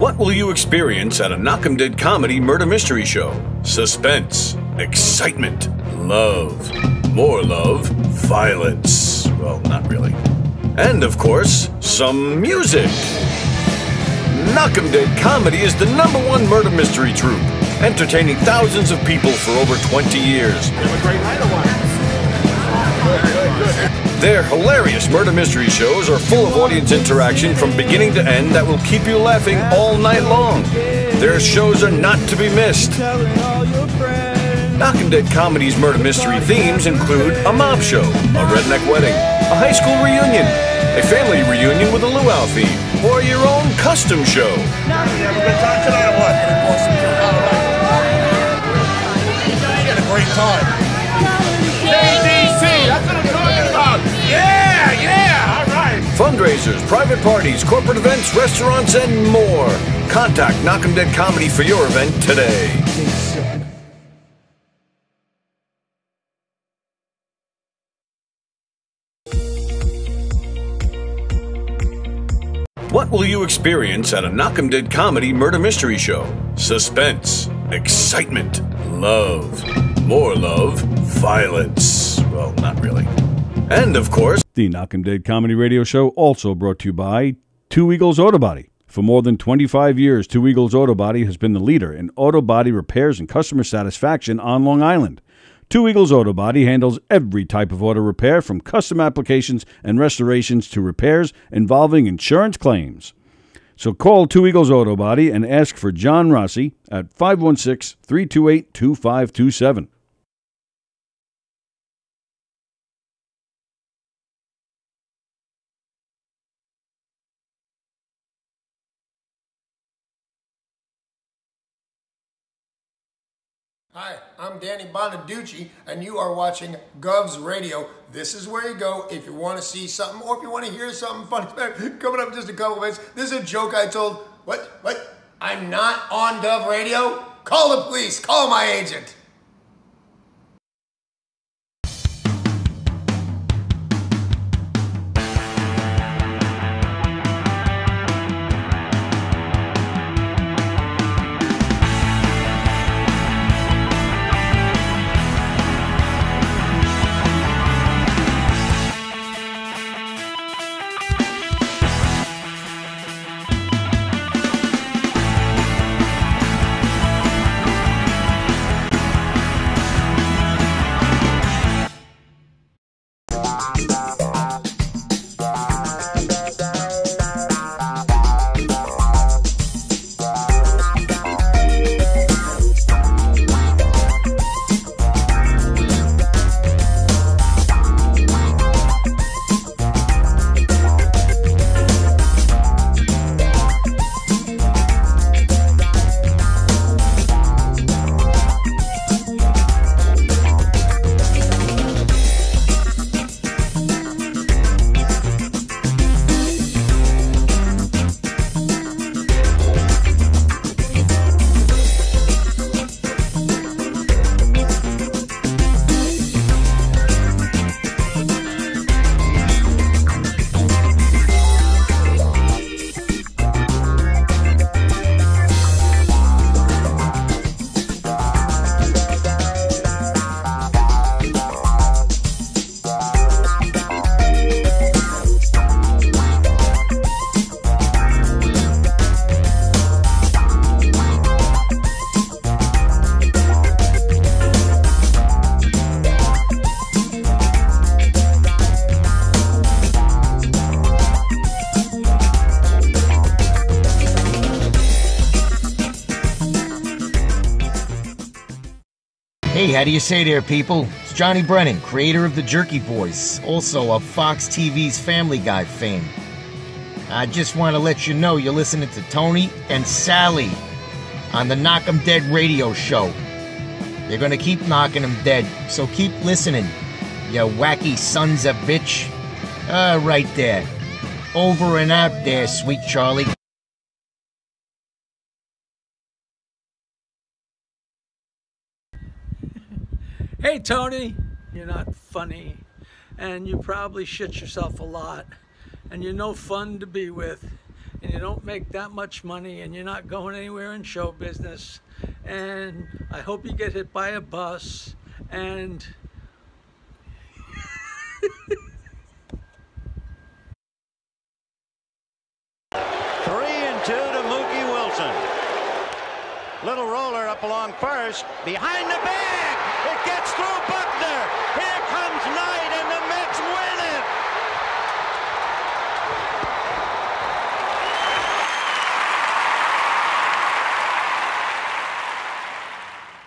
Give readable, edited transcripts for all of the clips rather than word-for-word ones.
What will you experience at a Knock 'em Dead comedy murder mystery show? Suspense, excitement, love, more love, violence. Well, not really. And of course, some music. Knock 'em Dead Comedy is the #1 murder mystery troupe, entertaining thousands of people for over 20 years. Have a great night or what? Their hilarious murder mystery shows are full of audience interaction from beginning to end that will keep you laughing all night long. Their shows are not to be missed. Knock 'em Dead Comedy's murder mystery themes include a mob show, a redneck wedding, a high school reunion, a family reunion with a luau theme, or your own custom show. You have a good time tonight or what? You had a great time. KDC, that's what I'm talking about. Yeah, all right. Fundraisers, private parties, corporate events, restaurants, and more. Contact Knock 'em Dead Comedy for your event today. What will you experience at a Knock 'em Dead comedy murder mystery show? Suspense, excitement, love, more love, violence. Well, not really. And of course, the Knock 'em Dead Comedy Radio Show also brought to you by Two Eagles Auto Body. For more than 25 years, Two Eagles Auto Body has been the leader in auto body repairs and customer satisfaction on Long Island. Two Eagles Auto Body handles every type of auto repair, from custom applications and restorations to repairs involving insurance claims. So call Two Eagles Auto Body and ask for John Rossi at 516-328-2527. Hi, I'm Danny Bonaducci, and you are watching Gov's Radio. This is where you go if you want to see something, or if you want to hear something funny. Coming up in just a couple of minutes, this is a joke I told. What? I'm not on Gov Radio? Call the police. Call my agent. Hey, how do you say there, people? It's Johnny Brennan, creator of the Jerky Boys, also of Fox TV's Family Guy fame. I just want to let you know you're listening to Tony and Sally on the Knock 'em Dead radio show. They're gonna keep knocking 'em dead, so keep listening, you wacky sons of bitch. Right there. Over and out there, sweet Charlie. Hey Tony, you're not funny, and you probably shit yourself a lot, and you're no fun to be with. and you don't make that much money, and you're not going anywhere in show business, and I hope you get hit by a bus, and... 3-2 to Mookie Wilson. Little roller up along first. Behind the bag. It gets through Buckner. Here comes Knight, and the Mets win it.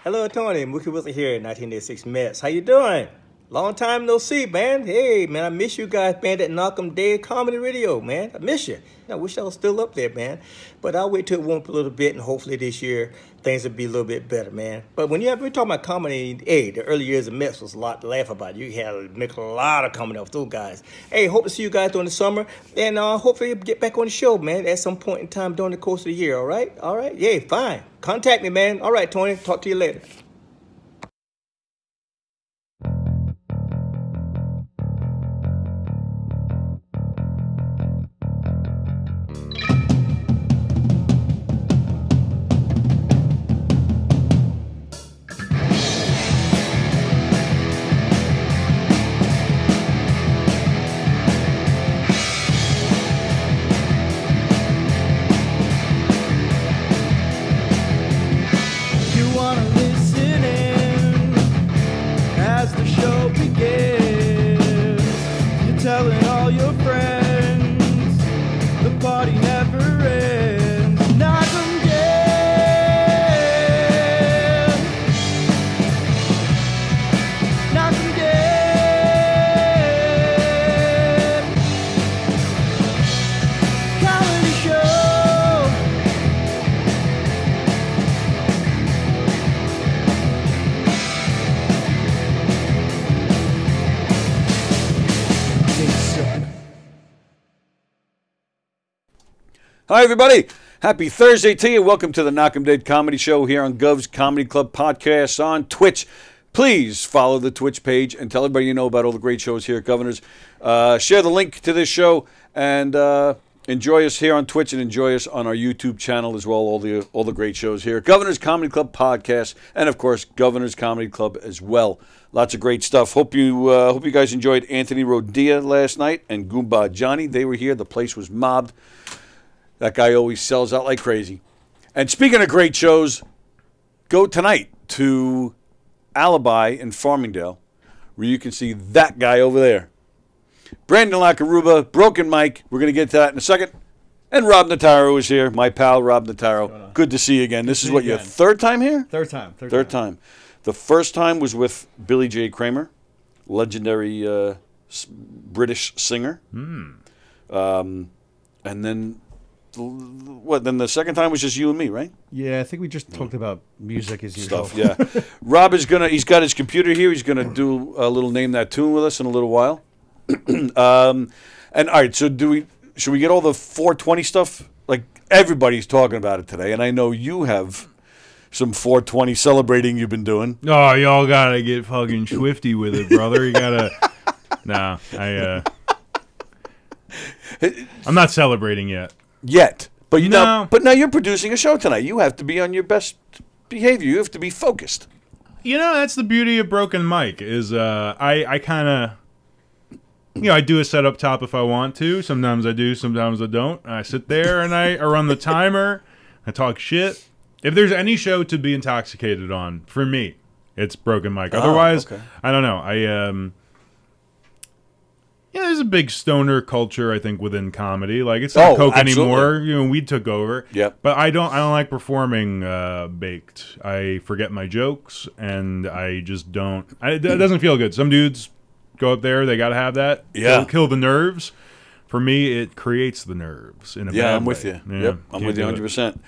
Hello, Tony. Mookie Wilson here, 1986 Mets. How you doing? Long time no see, man. Hey, man, I miss you guys, man, that Knock'em Dead Comedy Radio, man. I miss you. I wish I was still up there, man. But I'll wait till it warm up a little bit, and hopefully this year things will be a little bit better, man. But when we're talking about comedy, hey, the early years of Mets was a lot to laugh about. You had to make a lot of comedy off those guys. Hey, hope to see you guys during the summer, and hopefully get back on the show, man, at some point in time during the course of the year, all right? All right? Yeah, fine. Contact me, man. All right, Tony. Talk to you later. Hi, everybody. Happy Thursday to you. Welcome to the Knock'em Dead Comedy Show here on Gov's Comedy Club Podcast on Twitch. Please follow the Twitch page and tell everybody you know about all the great shows here at Governor's. Share the link to this show and enjoy us here on Twitch and enjoy us on our YouTube channel as well. All the great shows here. Governor's Comedy Club Podcast and, of course, Governor's Comedy Club as well. Lots of great stuff. Hope you guys enjoyed Anthony Rodia last night and Goomba Johnny. They were here. The place was mobbed. That guy always sells out like crazy. And speaking of great shows, go tonight to Alibi in Farmingdale, where you can see that guy over there. Brandon LaCarrubba, Broken Mike. We're going to get to that in a second. And Rob Notaro is here, my pal Rob Notaro. Good to see you again. This is what, your third time here? Third time. Third time. The first time was with Billy J. Kramer, legendary British singer. And then... Then the second time was just you and me, right? Yeah, I think we just talked about music as usual. Stuff, yeah. Rob is he's got his computer here. He's gonna do a little Name That Tune with us in a little while. And all right, so should we get all the 420 stuff? Like everybody's talking about it today, and I know you have some 420 celebrating you've been doing. Oh, y'all gotta get fucking swifty with it, brother. You gotta. Nah, I'm not celebrating yet. But now you're producing a show tonight. You have to be on your best behavior. You have to be focused. You know, that's the beauty of Broken Mike is I kind of, I do a set up top if I want to. Sometimes I do, sometimes I don't. I sit there and I run the timer. I talk shit. If there's any show to be intoxicated on, for me, it's Broken Mike. Otherwise, okay. I don't know. Yeah, there's a big stoner culture, I think, within comedy. Like it's not coke anymore. Weed took over. Yep. But I don't like performing baked. I forget my jokes, and I just don't. It doesn't feel good. Some dudes go up there, they got to have that. Yeah. Kill the nerves. For me, it creates the nerves in a bad way. I'm with you. Yeah, yep, I'm with you 100%.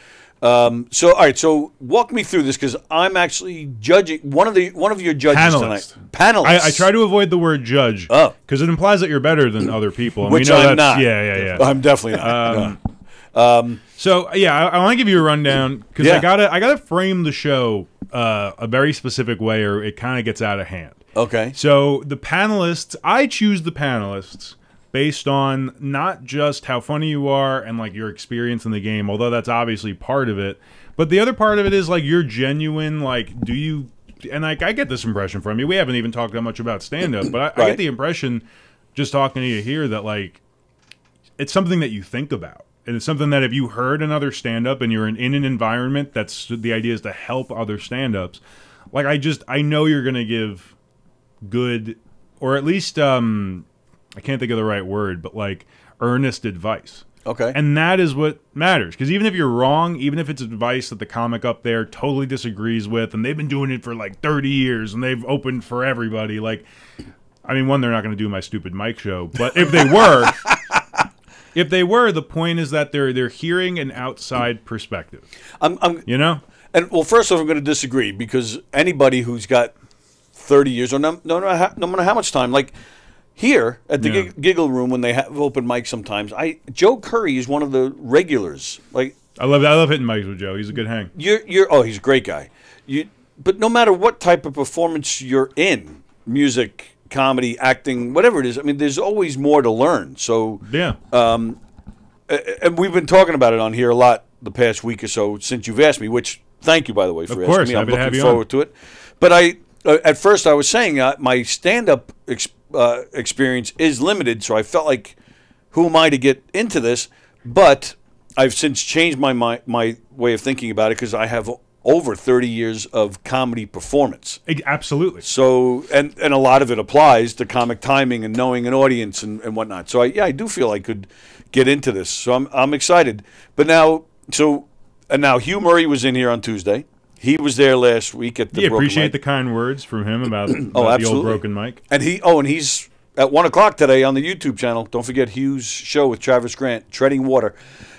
So all right, so walk me through this because I'm actually judging one of your judges tonight. Panelists. I try to avoid the word judge because it implies that you're better than other people. And Which we know I'm not. Yeah. I'm definitely not. So I want to give you a rundown because I gotta frame the show a very specific way, or it kind of gets out of hand. Okay. So the panelists, I choose the panelists based on not just how funny you are and like your experience in the game, although that's obviously part of it, but the other part of it is like you're genuine. Like, do you? And like I get this impression from you. We haven't even talked that much about stand-up, but I get the impression just talking to you here that like it's something that you think about. And it's something that if you heard another stand-up and you're in an environment that's the idea is to help other stand-ups, like I know you're going to give good, or at least I can't think of the right word, but like earnest advice. Okay. And that is what matters. Because even if you're wrong, even if it's advice that the comic up there totally disagrees with, and they've been doing it for like 30 years and they've opened for everybody, like, I mean, one, they're not going to do my stupid mic show, but if they were... If they were, the point is that they're hearing an outside perspective. You know? And well, first off, I'm going to disagree because anybody who's got 30 years or no matter how much time, like here at the Giggle Room when they have open mics sometimes, Joe Curry is one of the regulars. Like I love hitting mics with Joe. He's a good hang. He's a great guy. But no matter what type of performance you're in, music, comedy, acting, whatever it is, I mean, there's always more to learn. So yeah, and we've been talking about it on here a lot the past week or so since you've asked me. Which thank you, by the way, for asking me. I'm looking forward to it. But at first I was saying my stand-up experience is limited, so I felt like, who am I to get into this? But I've since changed my way of thinking about it because I have over 30 years of comedy performance. Absolutely. So, and a lot of it applies to comic timing and knowing an audience and whatnot. So, I do feel I could get into this. So, I'm excited. But now, now Hugh Murray was in here on Tuesday. He was there last week at the Broken appreciate Mic. The kind words from him about the old Broken Mic. And he's at 1 o'clock today on the YouTube channel. Don't forget Hugh's show with Travis Grant, Treading Water.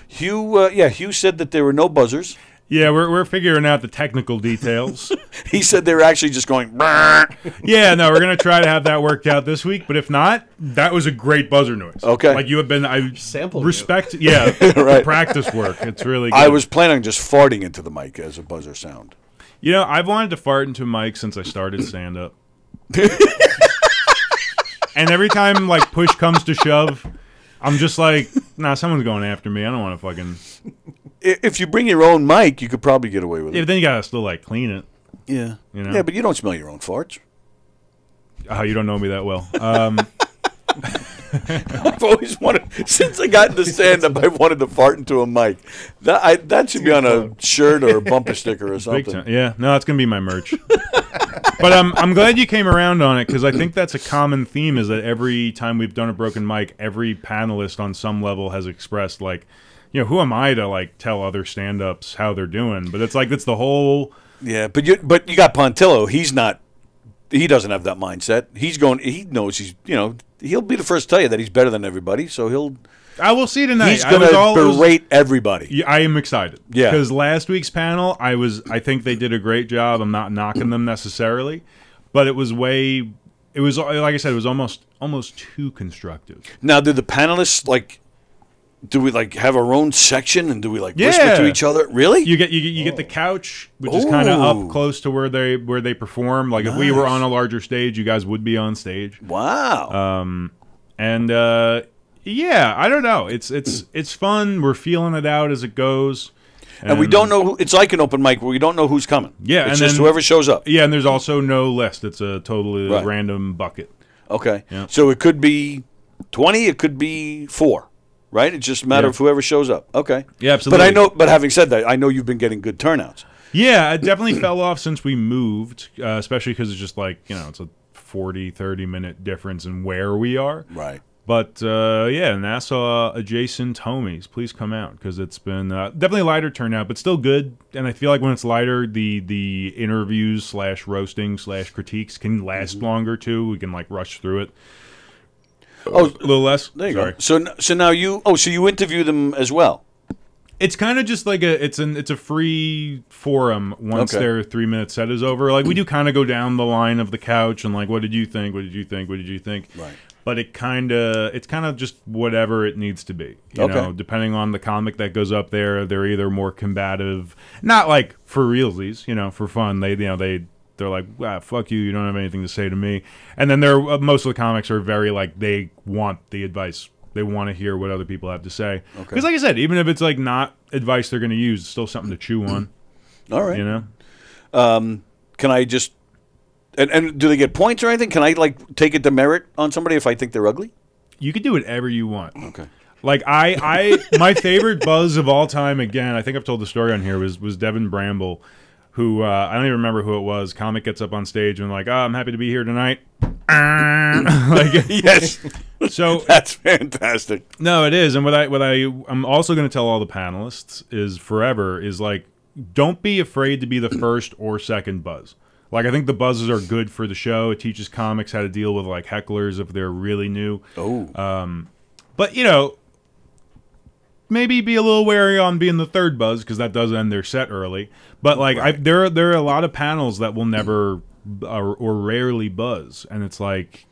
Hugh said that there were no buzzers. Yeah, we're figuring out the technical details. He said they were actually just going. Yeah, no, we're gonna try to have that worked out this week. But if not, that was a great buzzer noise. Okay, like you have been. I sampled. Respect. You. Yeah, right. Practice work. It's really good. I was planning on just farting into the mic as a buzzer sound. You know, I've wanted to fart into a mic since I started stand up. And every time like push comes to shove, I'm just like, nah, someone's going after me. I don't want to fucking. If you bring your own mic, you could probably get away with it. Yeah, then you gotta still like clean it. Yeah, you know. Yeah, but you don't smell your own farts. Oh, you don't know me that well. I've always wanted, since I got into stand-up, I've wanted to fart into a mic. That should be on a shirt or a bumper sticker or something. Yeah, no, it's gonna be my merch. But I'm glad you came around on it because I think that's a common theme. Is that every time we've done a broken mic, every panelist on some level has expressed like, you know, who am I to like tell other stand-ups how they're doing? But it's like that's the whole. Yeah, but you got Pontillo. He's not. He doesn't have that mindset. He's going. He knows he's. You know, he'll be the first to tell you that he's better than everybody. So he'll. I will see tonight. He's going to berate everybody. Yeah, I am excited. Yeah, because last week's panel, I think they did a great job. I'm not knocking them necessarily, but it was way. It was like I said, it was almost too constructive. Now, did the panelists like? Do we like have our own section and do we like whisper to each other? Really? You get the couch, which is kind of up close to where they perform. Like if we were on a larger stage, you guys would be on stage. Wow. Yeah, I don't know. It's fun. We're feeling it out as it goes. And we don't know. It's like an open mic where we don't know who's coming. Yeah, it's just whoever shows up. Yeah, and there's also no list. It's a totally random bucket. Okay. Yeah. So it could be 20. It could be 4. Right? It's just a matter of whoever shows up. Okay. Yeah, absolutely. But having said that, I know you've been getting good turnouts. Yeah, it definitely fell off since we moved, especially because it's just like, you know, it's a 40, 30-minute difference in where we are. Right. But, yeah, Nassau adjacent homies, please come out because it's been definitely a lighter turnout, but still good. And I feel like when it's lighter, the interviews / roasting / critiques can last longer, too. We can, like, rush through it. Oh, a little less. There you go. So now you interview them as well. It's kind of just like it's a free forum once their 3-minute set is over. Like we do kind of go down the line of the couch and like, what did you think? What did you think? What did you think? Right. But it's kind of just whatever it needs to be. You know, depending on the comic that goes up there, they're either more combative, not like for realsies, you know, for fun. They they're like, fuck you, you don't have anything to say to me. And then most of the comics are very like, they want the advice. They want to hear what other people have to say. Because like I said, even if it's like not advice they're going to use, it's still something to chew on. All right. You know? Can I just... And do they get points or anything? Can I like take a demerit on somebody if I think they're ugly? You can do whatever you want. Okay. Like my favorite buzz of all time, again, I think I've told the story on here, was Devin Bramble, who I don't even remember who it was. Comic gets up on stage and like, oh, I'm happy to be here tonight. Like, yes. So that's fantastic. No, it is. And I'm also going to tell all the panelists is like, don't be afraid to be the first or second buzz. Like, I think the buzzes are good for the show. It teaches comics how to deal with like hecklers if they're really new. Oh. But you know, maybe be a little wary on being the third buzz because that does end their set early. But like, there are a lot of panels that will never or rarely buzz, and it's like,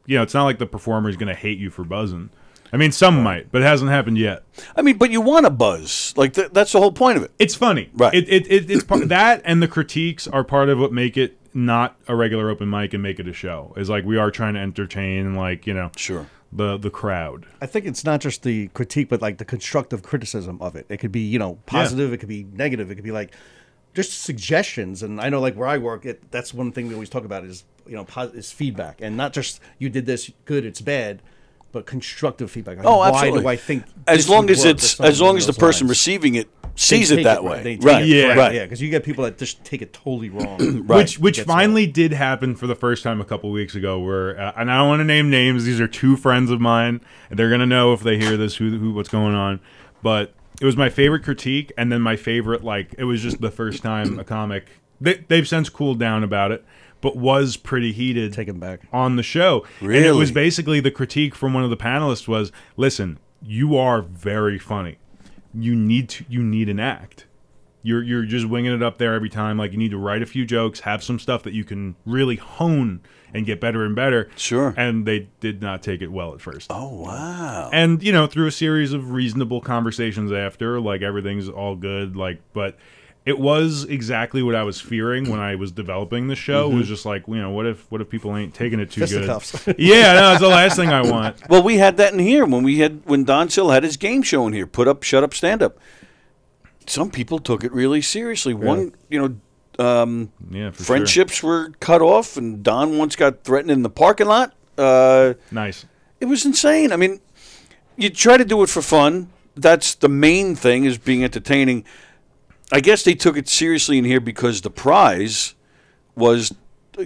you know, it's not like the performer is going to hate you for buzzing. I mean, some might, but it hasn't happened yet. I mean, but you want to buzz. Like, that's the whole point of it. It's funny. Right. It's part, that and the critiques are part of what make it not a regular open mic and make it a show. Is like, we are trying to entertain and like, you know, sure, the crowd. I think it's not just the critique, but like the constructive criticism of it. It could be, you know, positive. It could be negative. It could be like just suggestions. And I know, like where I work, that's one thing we always talk about is, you know, is feedback, and not just you did this good, it's bad, but constructive feedback. Like, absolutely. Why do I think as long as the person receiving it sees it that way, right? Yeah, because you get people that just take it totally wrong. Which finally did happen for the first time a couple weeks ago. Where and I don't want to name names. These are two friends of mine, and they're gonna know if they hear this who what's going on. But it was my favorite critique, and then my favorite, like, it was just the first time a comic. They've since cooled down about it, but was pretty heated. Taken back on the show. Really? And it was basically the critique from one of the panelists was, listen, you are very funny. You need an act. You're just winging it up there every time. Like, you need to write a few jokes, have some stuff that you can really hone and get better and better. Sure. And they did not take it well at first. Oh, wow. And, you know, through a series of reasonable conversations after, like, everything's all good, like, but it was exactly what I was fearing when I was developing the show. It was just like, you know, what if people ain't taking it too Fisticuffs. good? Yeah, no, it's the last thing I want. Well, we had that in here when Don Sill had his game show in here, Put Up, Shut Up, Stand Up. Some people took it really seriously. One, you know, friendships were cut off, and Don once got threatened in the parking lot. Nice. It was insane. I mean, you try to do it for fun. That's the main thing, is being entertaining. I guess they took it seriously in here because the prize was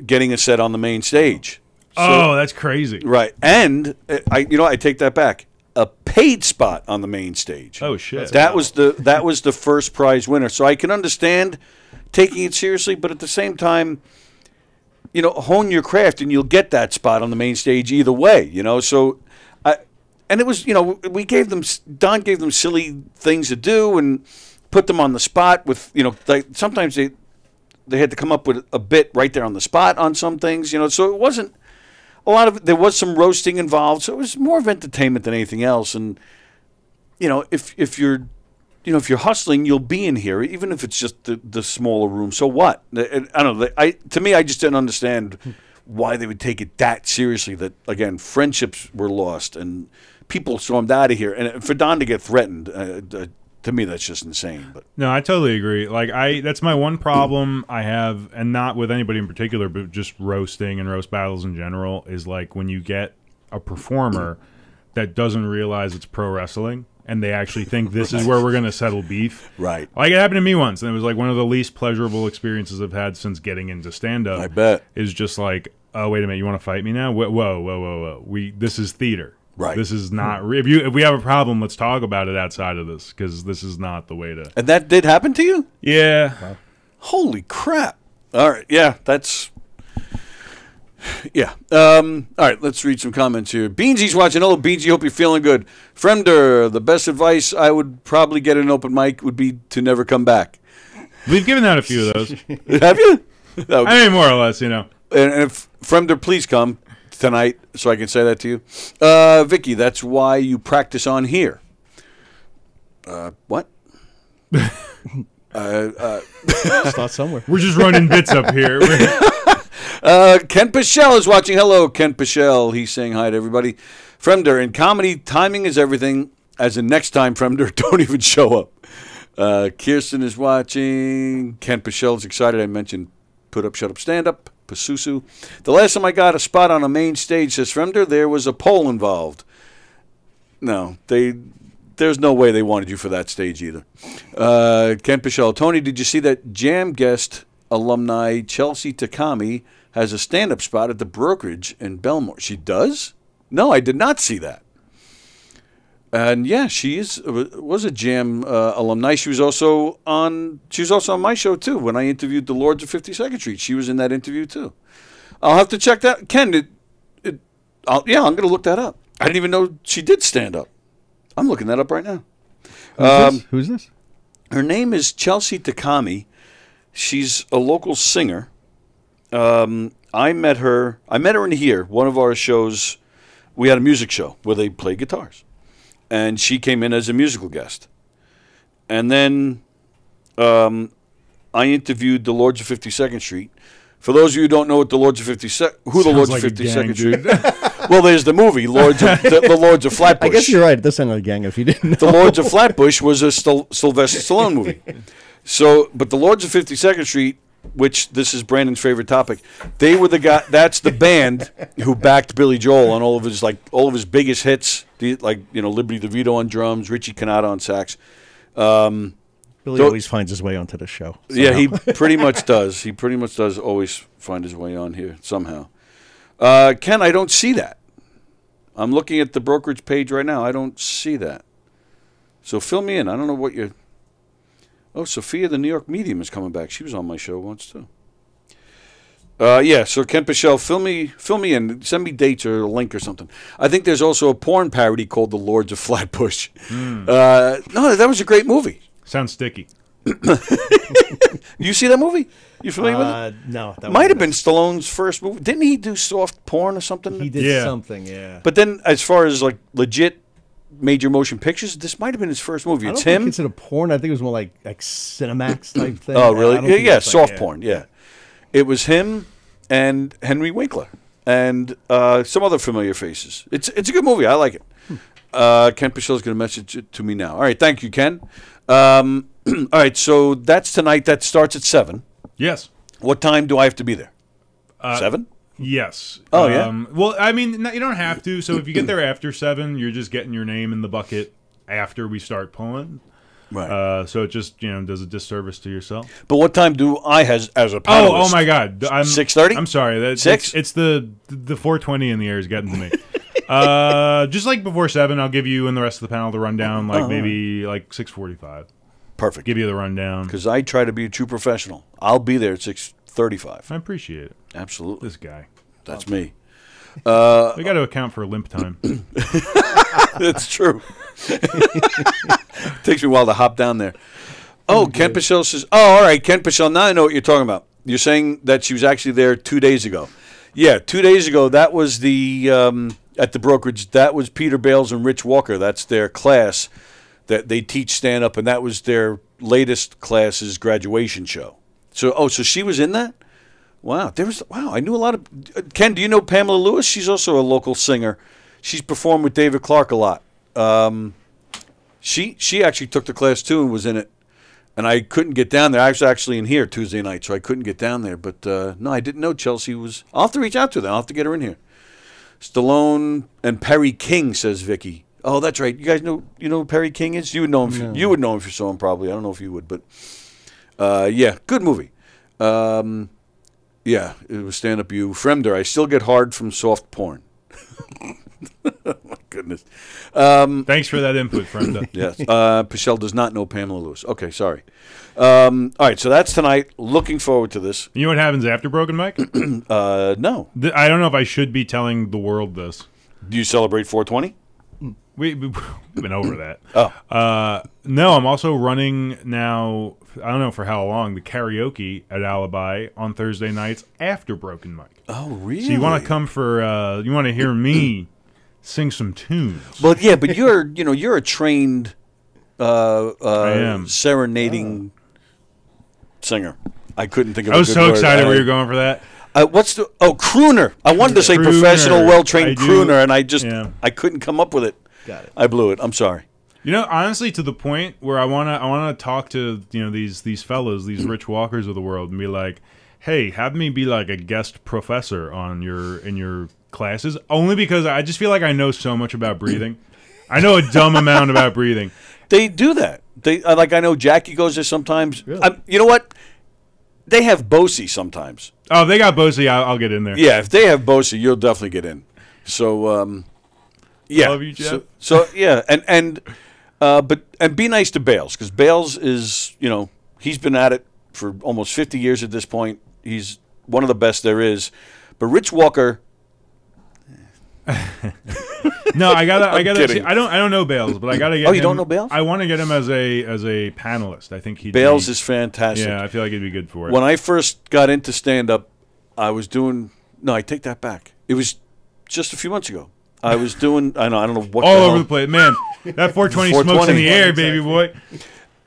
getting a set on the main stage. So, that's crazy. Right. And I take that back. A paid spot on the main stage. Oh shit. That was the first prize winner. So I can understand taking it seriously, but at the same time, you know, hone your craft and you'll get that spot on the main stage either way, you know. So and it was, you know, Don gave them silly things to do and put them on the spot with, you know, sometimes they had to come up with a bit right there on the spot on some things, you know. So it wasn't a lot of, there was some roasting involved, so it was more of entertainment than anything else. And, you know, if you're hustling, you'll be in here, even if it's just the smaller room. So what? I don't know. To me, I just didn't understand why they would take it that seriously. That, again, friendships were lost and people stormed out of here. And for Don to get threatened, to me, that's just insane. But no, I totally agree. Like, that's my one problem I have, and not with anybody in particular, but just roasting and roast battles in general, is like when you get a performer that doesn't realize it's pro wrestling and they actually think this is where we're going to settle beef. Right. Like, it happened to me once, and it was like one of the least pleasurable experiences I've had since getting into stand-up. I bet. Is just like, oh, wait a minute, you want to fight me now? Whoa. This is theater. Right. This is not. If we have a problem, let's talk about it outside of this, because this is not the way to. And that did happen to you? Yeah. Wow. Holy crap! All right. Yeah, that's. Yeah. All right. Let's read some comments here. Beansy's watching. Hello, Beansy. Hope you're feeling good. Fremder, the best advice I would probably get an open mic would be to never come back. We've given out a few of those. Have you? I mean, more or less, you know. And if Fremder, please come tonight so I can say that to you. Vicky, that's why you practice on here. What? Start somewhere. We're just running bits up here. Ken Pichelle is watching. Hello, Ken Pichelle. He's saying hi to everybody. Fremder, in comedy, timing is everything. As in next time, Fremder, don't even show up. Kirsten is watching. Ken Pichelle is excited. I mentioned Put Up, Shut Up, Stand Up. Pasusu. The last time I got a spot on a main stage, says Fremder, there was a pole involved. No, there's no way they wanted you for that stage either. Ken Pichelle. Tony, did you see that Jam guest alumni Chelsea Takami has a stand-up spot at the Brokerage in Belmore? She does? No, I did not see that. And yeah, she was a Jam alumni. She was also on my show too when I interviewed the Lords of 52nd Street. She was in that interview too. I'll have to check that. Ken, I'm going to look that up. I didn't even know she did stand up. I'm looking that up right now. Who's this? Her name is Chelsea Takami. She's a local singer. I met her in here. One of our shows, we had a music show where they play guitars. And she came in as a musical guest. And then I interviewed the Lords of 52nd Street. For those of you who don't know what the Lords of 52nd, who the Lords of 52nd Street. Well, there's the movie the Lords of Flatbush. I guess you're right. It does sound like a gang if you didn't know. The Lords of Flatbush was a Sylvester Stallone movie. So, but the Lords of 52nd Street, which this is Brandon's favorite topic, they were the guy. That's the band who backed Billy Joel on all of his biggest hits, Liberty DeVito on drums, Richie Cannata on sax. Billy always finds his way onto the show. Somehow. Yeah, he pretty much does. He pretty much does always find his way on here somehow. Ken, I don't see that. I'm looking at the Brokerage page right now. I don't see that. So fill me in. I don't know what you're... Oh, Sophia, the New York Medium, is coming back. She was on my show once, too. Yeah, so Ken Pichelle, fill me in. Send me dates or a link or something. I think there's also a porn parody called The Lords of Flatbush. No, that was a great movie. Sounds sticky. You see that movie? You familiar with it? No. That might have been Stallone's first movie. Didn't he do soft porn or something? He did something, yeah. But then as far as like legit major motion pictures, this might have been his first movie. It's him. It's a porn. I think it was more like Cinemax type thing. Oh, really? Yeah, soft porn, yeah. It was him and Henry Winkler and some other familiar faces. It's a good movie. I like it. Ken Pichelle's going to message it to me now. All right, thank you, Ken. All right, so that's tonight. That starts at 7. Yes. What time do I have to be there? 7? Yes. Oh, yeah? Well, I mean, you don't have to. So if you get there after 7, you're just getting your name in the bucket after we start pulling. Right. So it just, does a disservice to yourself. But what time do I, as a panelist? Oh my God. 6:30? I'm sorry. 6? It's the 4:20 in the air is getting to me. Just like before 7, I'll give you and the rest of the panel the rundown, maybe like 6:45. Perfect. Give you the rundown. Because I try to be a true professional. I'll be there at 6:35. I appreciate it. Absolutely. This guy. That's me. We got to account for limp time. That's true. Takes me a while to hop down there. Oh, Ken Pichelle says, all right, Ken Pichelle, now I know what you're talking about. You're saying that she was actually there 2 days ago. Yeah, 2 days ago, that was the, at the Brokerage, that was Peter Bales and Rich Walker. That's their class that they teach stand-up, and that was their latest class's graduation show. So she was in that? Wow, I knew a lot of... Ken, do you know Pamela Lewis? She's also a local singer. She's performed with David Clark a lot. She actually took the class, too, and was in it. And I couldn't get down there. I was actually in here Tuesday night, so I couldn't get down there. But, no, I didn't know Chelsea was... I'll have to reach out to them. I'll have to get her in here. Stallone and Perry King, says Vicky. Oh, that's right. You guys know who Perry King is? You would know him. You would know him if you saw him, probably. I don't know if you would, but... yeah, good movie. Yeah, it was stand-up you. Fremder, I still get hard from soft porn. Oh, my goodness. Thanks for that input, Fremder. Yes. Pichelle does not know Pamela Lewis. Okay, sorry. All right, so that's tonight. Looking forward to this. You know what happens after Broken Mike? No. I don't know if I should be telling the world this. Do you celebrate 420? We've been over that. Oh. No, I'm also running now, I don't know for how long, the karaoke at Alibi on Thursday nights after Broken Mike. Oh, really? So you want to come for, you want to hear me sing some tunes. Well, yeah, but you're a trained I am. serenading singer. I couldn't think of. I was a good so word. excited where you're going for that. What's the crooner? I wanted to say Crooner. professional, well-trained I do. crooner, and I couldn't come up with it. Got it. I blew it. I'm sorry. You know, honestly, to the point where I wanna talk to these fellas, these Rich Walkers of the world, and be like, hey, have me be like a guest professor in your classes, only because I just feel like I know so much about breathing. I know a dumb amount about breathing. They do that. They I know Jackie goes there sometimes. Really? You know what? They have Bosey sometimes. Oh, they got Bosey. I'll get in there. Yeah, if they have Bosey, you'll definitely get in. So, yeah. Love you, Jeff. So yeah, but be nice to Bales, because Bales is, he's been at it for almost 50 years at this point. He's one of the best there is. But Rich Walker. No, I gotta. kidding. See, I don't know Bales, but I gotta get. Oh, you him, don't know Bales? I want to get him as a panelist. I think he. Bales is fantastic. Yeah, I feel like he'd be good for it. When I first got into stand-up, I was doing. No, I take that back. It was just a few months ago. I was doing. I don't know what. All over the place, man. That 420 smokes in the air, baby boy.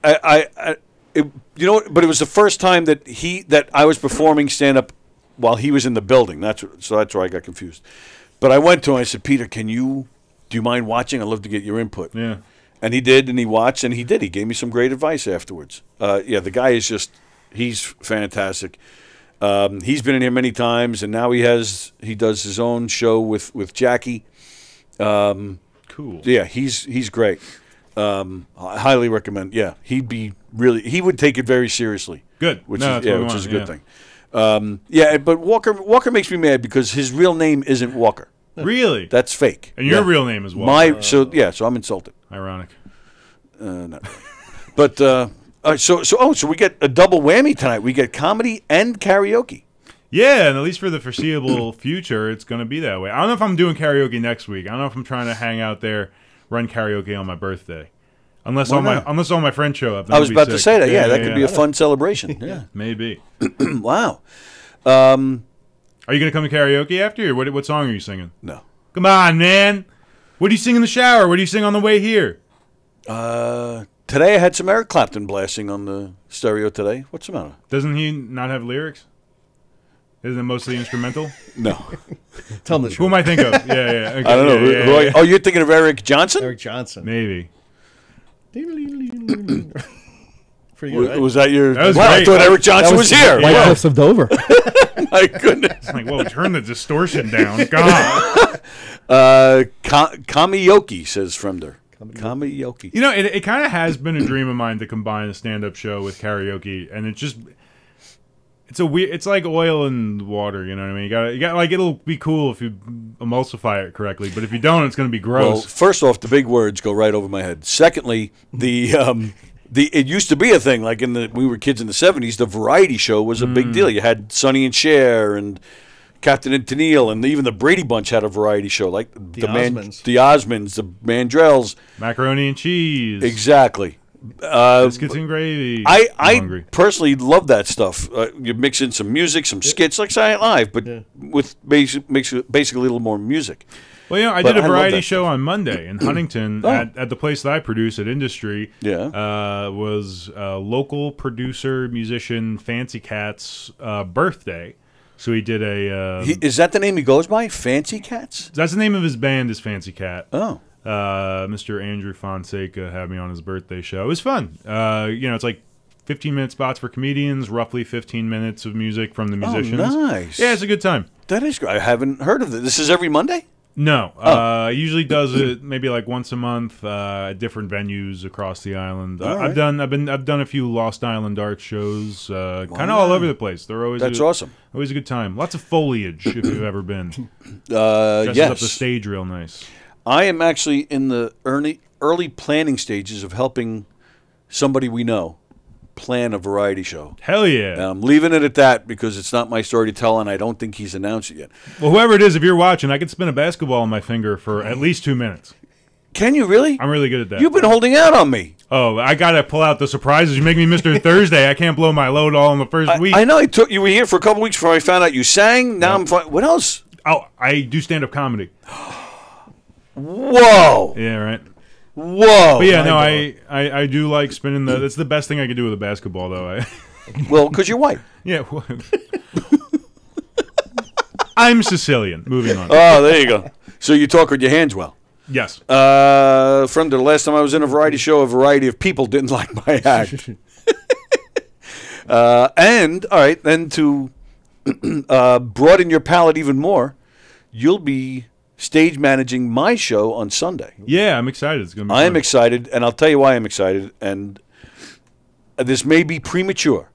But it was the first time that I was performing stand-up while he was in the building. That's where I got confused. But I went to him. I said, Peter, do you mind watching? I'd love to get your input. Yeah. And he did, and he watched, and he did. He gave me some great advice afterwards. The guy is he's fantastic. He's been in here many times, and now he does his own show with Jackie. Cool. Yeah, he's great. I highly recommend. Yeah, he would take it very seriously. Good. Which is a good thing. But Walker makes me mad because his real name isn't Walker. Really? That's fake. And your real name is Walker. So I'm insulted. Ironic. No. But so we get a double whammy tonight. We get comedy and karaoke. Yeah, and at least for the foreseeable future, it's going to be that way. I don't know if I'm doing karaoke next week. I don't know if I'm trying to hang out there, run karaoke on my birthday. Unless all my friends show up. I was about to say that. Yeah, that could be a fun celebration. Yeah, maybe. Wow. Are you going to come to karaoke after? Or what song are you singing? No. Come on, man. What do you sing in the shower? What do you sing on the way here? Today I had some Eric Clapton blasting on the stereo today. What's the matter? Doesn't he not have lyrics? Isn't it mostly instrumental? No. Tell him the truth. Who am I thinking of? Okay, I don't know. Oh, you're thinking of Eric Johnson? Eric Johnson. Maybe. Pretty good, right? Was that your... That was wow, great. I thought Eric Johnson was here. White Wow. Cliffs of Dover. My goodness. It's like, whoa, turn the distortion down. God. Kamiyoki, says Fremder. Kamiyoki. You know, it kind of has been a dream of mine to combine a stand-up show with karaoke, and it's like oil and water, you know what I mean? You got like, it'll be cool if you emulsify it correctly, but if you don't, it's going to be gross. Well, first off, the big words go right over my head. Secondly, it used to be a thing, like we were kids in the 70s, the variety show was a big deal. You had Sonny and Cher and Captain and Tennille, and even the Brady Bunch had a variety show, like the Osmonds, the Mandrells. Macaroni and cheese. Exactly. Biscuits and gravy. I personally love that stuff. You mix in some music, some skits, like Saturday Night Live, but with basically a little more music. Well, I did a variety show on Monday in Huntington at the place that I produce at Industry. Yeah. Was a local producer, musician, Fancy Cat's birthday. So he did is that the name he goes by? Fancy Cats? That's the name of his band is Fancy Cat. Oh. Mr. Andrew Fonseca had me on his birthday show. It was fun. It's like 15-minute spots for comedians, roughly 15 minutes of music from the musicians. Oh, nice. Yeah, it's a good time. That is great. I haven't heard of this. This is every Monday? No. He usually does it maybe like once a month at different venues across the island. I've done a few Lost Island art shows, kind of all over the place. They're always awesome. Always a good time. Lots of foliage if you've ever been. Dresses up the stage real nice. I am actually in the early planning stages of helping somebody we know plan a variety show. Hell yeah. And I'm leaving it at that because it's not my story to tell, and I don't think he's announced it yet. Well, whoever it is, if you're watching, I could spin a basketball on my finger for at least 2 minutes. Can you really? I'm really good at that. You've been holding out on me. Oh, I got to pull out the surprises. You make me Mr. Thursday. I can't blow my load all in the first week. I know. You were here for a couple weeks before I found out you sang. Now I'm fine. What else? Oh, I do stand-up comedy. Whoa. Yeah, right. Whoa. But yeah, no, I do like spinning it's the best thing I could do with a basketball, though. Well, because you're white. Yeah. I'm Sicilian. Moving on. Oh, there you go. So you talk with your hands well. Yes. From the last time I was in a variety show, a variety of people didn't like my act. And, all right, then to broaden your palette even more, you'll be stage managing my show on Sunday. Yeah, I'm excited. It's going to be I am fun. excited, and I'll tell you why I'm excited. And this may be premature,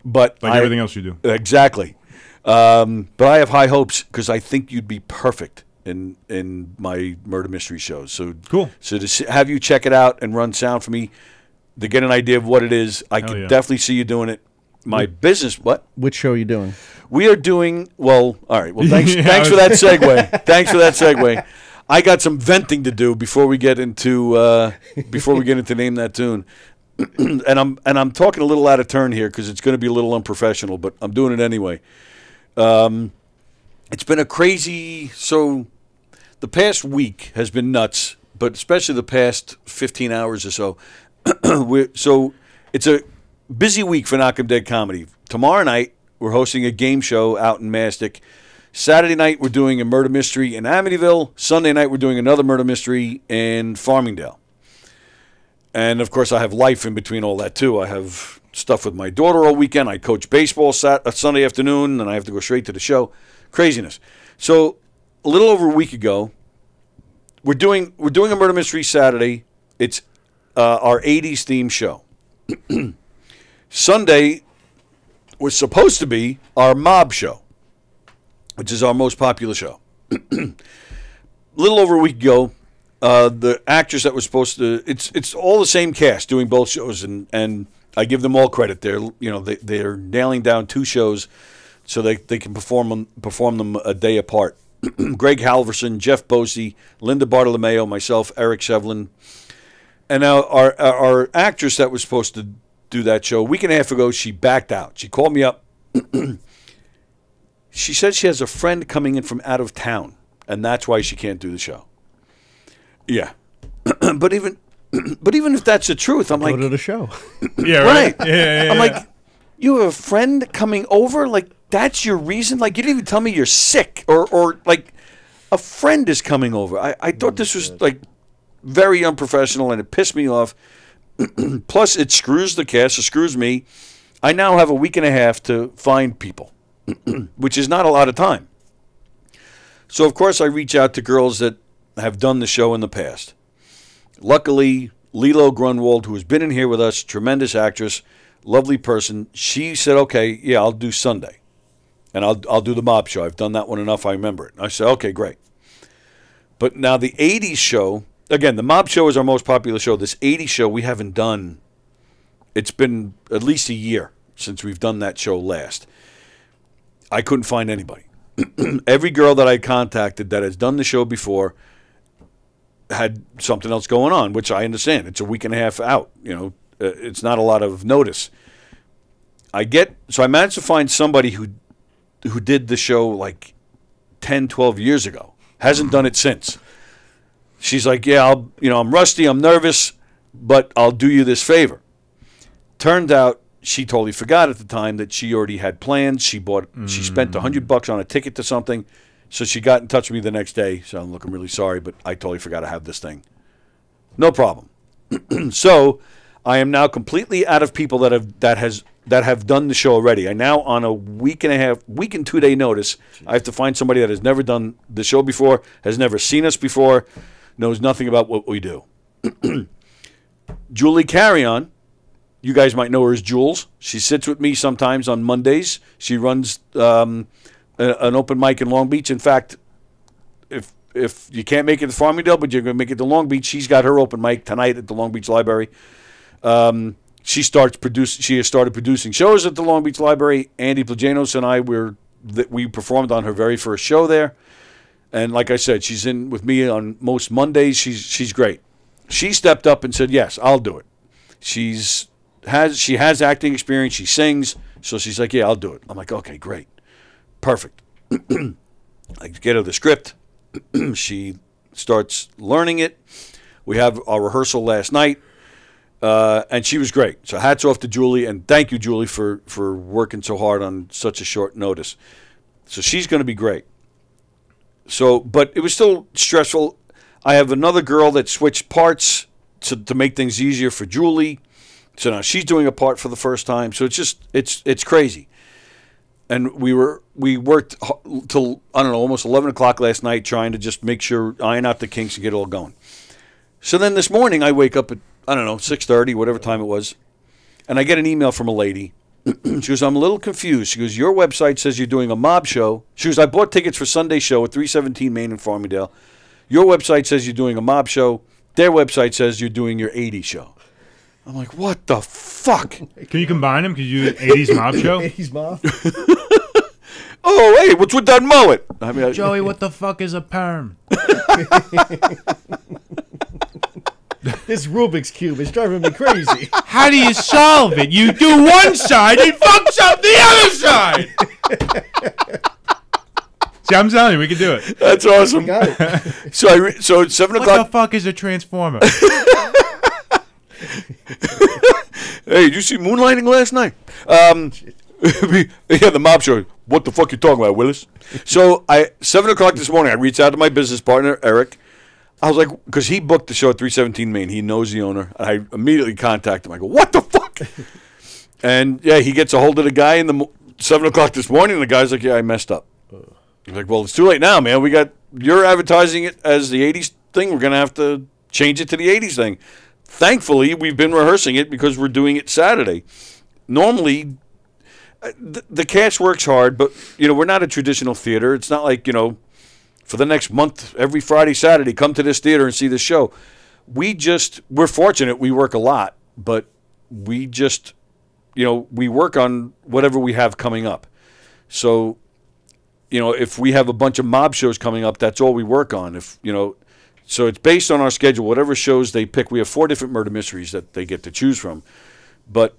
but Like everything else you do. Exactly. But I have high hopes because I think you'd be perfect in my murder mystery shows. So cool. So to have you check it out and run sound for me, to get an idea of what it is, I can definitely see you doing it. My business, what? Which show are you doing? We are doing, well, all right. Well, thanks for that segue. Thanks for that segue. I got some venting to do before we get into Name That Tune. and I'm talking a little out of turn here because it's going to be a little unprofessional, but I'm doing it anyway. It's been a crazy, so the past week has been nuts, but especially the past 15 hours or so. So it's a busy week for Knock 'em Dead Comedy. Tomorrow night, we're hosting a game show out in Mastic. Saturday night, we're doing a murder mystery in Amityville. Sunday night, we're doing another murder mystery in Farmingdale. And, of course, I have life in between all that, too. I have stuff with my daughter all weekend. I coach baseball Sunday afternoon, and I have to go straight to the show. Craziness. So a little over a week ago, we're doing a murder mystery Saturday. It's our 80s theme show. Sunday was supposed to be our mob show, which is our most popular show. A little over a week ago, the actors that were supposed to, it's all the same cast doing both shows, and I give them all credit. They're nailing down two shows so they can perform them a day apart. Greg Halverson, Jeff Bosey, Linda Bartolomeo, myself, Eric Shevlin. And now our actress that was supposed to do that show, a week and a half ago, she backed out. She called me up. She said she has a friend coming in from out of town, and that's why she can't do the show. Yeah. But even if that's the truth, I'm like, go to the show. Yeah, right. Right. Yeah. I'm like, you have a friend coming over? Like, that's your reason? Like, you didn't even tell me you're sick or like a friend is coming over. I thought this was like very unprofessional, and it pissed me off. Plus, it screws the cast. It screws me. I now have a week and a half to find people, which is not a lot of time. So, of course, I reach out to girls that have done the show in the past. Luckily, Lilo Grunwald, who has been in here with us, tremendous actress, lovely person, she said, okay, yeah, I'll do Sunday. And I'll do the mob show. I've done that one enough, I remember it. I said, okay, great. But now the 80s show, again, the mob show is our most popular show. This 80s show we haven't done, it's been at least a year since we've done that show last. I couldn't find anybody. Every girl that I contacted that has done the show before had something else going on, which I understand. It's a week and a half out. It's not a lot of notice. So I managed to find somebody who did the show like 10, 12 years ago. Hasn't done it since. She's like, yeah, I'm rusty, I'm nervous, but I'll do you this favor. Turned out she totally forgot at the time that she already had plans. She spent $100 on a ticket to something. So she got in touch with me the next day. So I'm looking really sorry, but I totally forgot to have this thing. No problem. So I am now completely out of people that have done the show already. I now, on a week and 2 day notice, I have to find somebody that has never done the show before, has never seen us before, knows nothing about what we do. Julie Carrion, you guys might know her as Jules. She sits with me sometimes on Mondays. She runs an open mic in Long Beach. In fact, if you can't make it to Farmingdale, but you're going to make it to Long Beach, she's got her open mic tonight at the Long Beach Library. She has started producing shows at the Long Beach Library. Andy Plajanos and I we performed on her very first show there. And like I said, she's in with me on most Mondays. She's great. She stepped up and said, "Yes, I'll do it." She has acting experience. She sings, so she's like, "Yeah, I'll do it." I'm like, "Okay, great, perfect." I get her the script. She starts learning it. We have our rehearsal last night. And she was great. So hats off to Julie, and thank you, Julie, for working so hard on such a short notice. So she's going to be great. So, but it was still stressful. I have another girl that switched parts to make things easier for Julie. So now she's doing a part for the first time. So it's just it's crazy. And we worked till, I don't know, almost 11 o'clock last night trying to just make sure, iron out the kinks and get it all going. So then this morning I wake up at, I don't know, 6:30, whatever time it was, and I get an email from a lady. She goes, I'm a little confused. She goes, your website says you're doing a mob show. She goes, I bought tickets for Sunday show at 317 Main in Farmingdale. Your website says you're doing a mob show. Their website says you're doing your 80s show. I'm like, what the fuck? Can you combine them? Could you do 80s mob show? 80s mob. Oh, hey, what's with that mullet? I mean, Joey, what the fuck is a perm? This Rubik's Cube is driving me crazy. How do you solve it? You do one side, it fucks up the other side. See, I'm telling you, we can do it. That's awesome. Got it. So at 7 o'clock. What the fuck is a transformer? Hey, did you see Moonlighting last night? Yeah, the mob show. What the fuck you talking about, Willis? So 7 o'clock this morning, I reached out to my business partner, Eric. I was like, because he booked the show at 317 Main. He knows the owner. I immediately contacted him. I go, what the fuck? And, yeah, he gets a hold of the guy in 7 o'clock this morning, and the guy's like, yeah, I messed up. He's like, well, it's too late now, man. You're advertising it as the 80s thing. We're going to have to change it to the 80s thing. Thankfully, we've been rehearsing it because we're doing it Saturday. Normally, the cast works hard, but, we're not a traditional theater. It's not like, for the next month, every Friday, Saturday, come to this theater and see this show. We're fortunate. We work a lot, but we just, we work on whatever we have coming up. So, if we have a bunch of mob shows coming up, that's all we work on. So it's based on our schedule. Whatever shows they pick, we have 4 different murder mysteries that they get to choose from. But,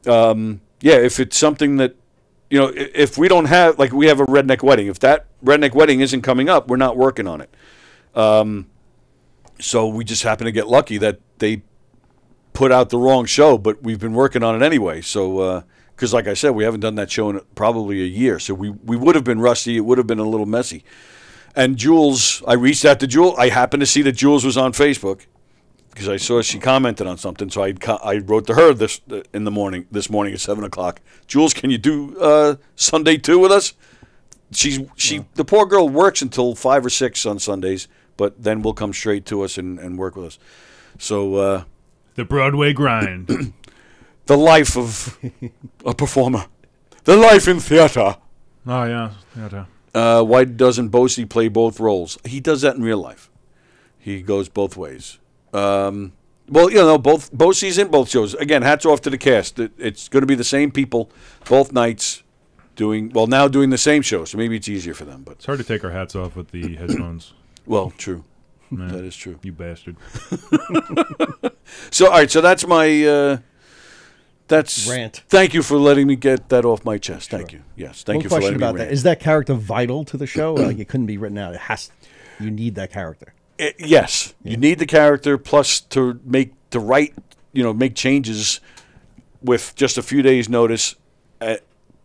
if it's something that, if we don't have, like we have a redneck wedding, if that redneck wedding isn't coming up, we're not working on it. So we just happen to get lucky that they put out the wrong show, but we've been working on it anyway. So, because like I said, we haven't done that show in probably a year. So we would have been rusty. It would have been a little messy. And Jules, I reached out to Jules. I happened to see that Jules was on Facebook because I saw she commented on something. So I wrote to her this morning at 7 o'clock. Jules, can you do Sunday 2 with us? The poor girl works until 5 or 6 on Sundays, but then will come straight to us and work with us. So the Broadway grind. The life of a performer. The life in theater. Oh, yeah, theater. Why doesn't Bosey play both roles? He does that in real life. He goes both ways. Both Bosey's in both shows. Again, hats off to the cast. It's going to be the same people both nights now doing the same show, so maybe it's easier for them. But it's hard to take our hats off with the headphones. Well, true. Man, that is true. You bastard. So, all right, so that's my... That's rant. Thank you for letting me get that off my chest. Thank you. Yes, thank you for letting me rant. That. Is that character vital to the show? Like it couldn't be written out. You need that character. Yes, you need the character. Plus, to make make changes with just a few days' notice,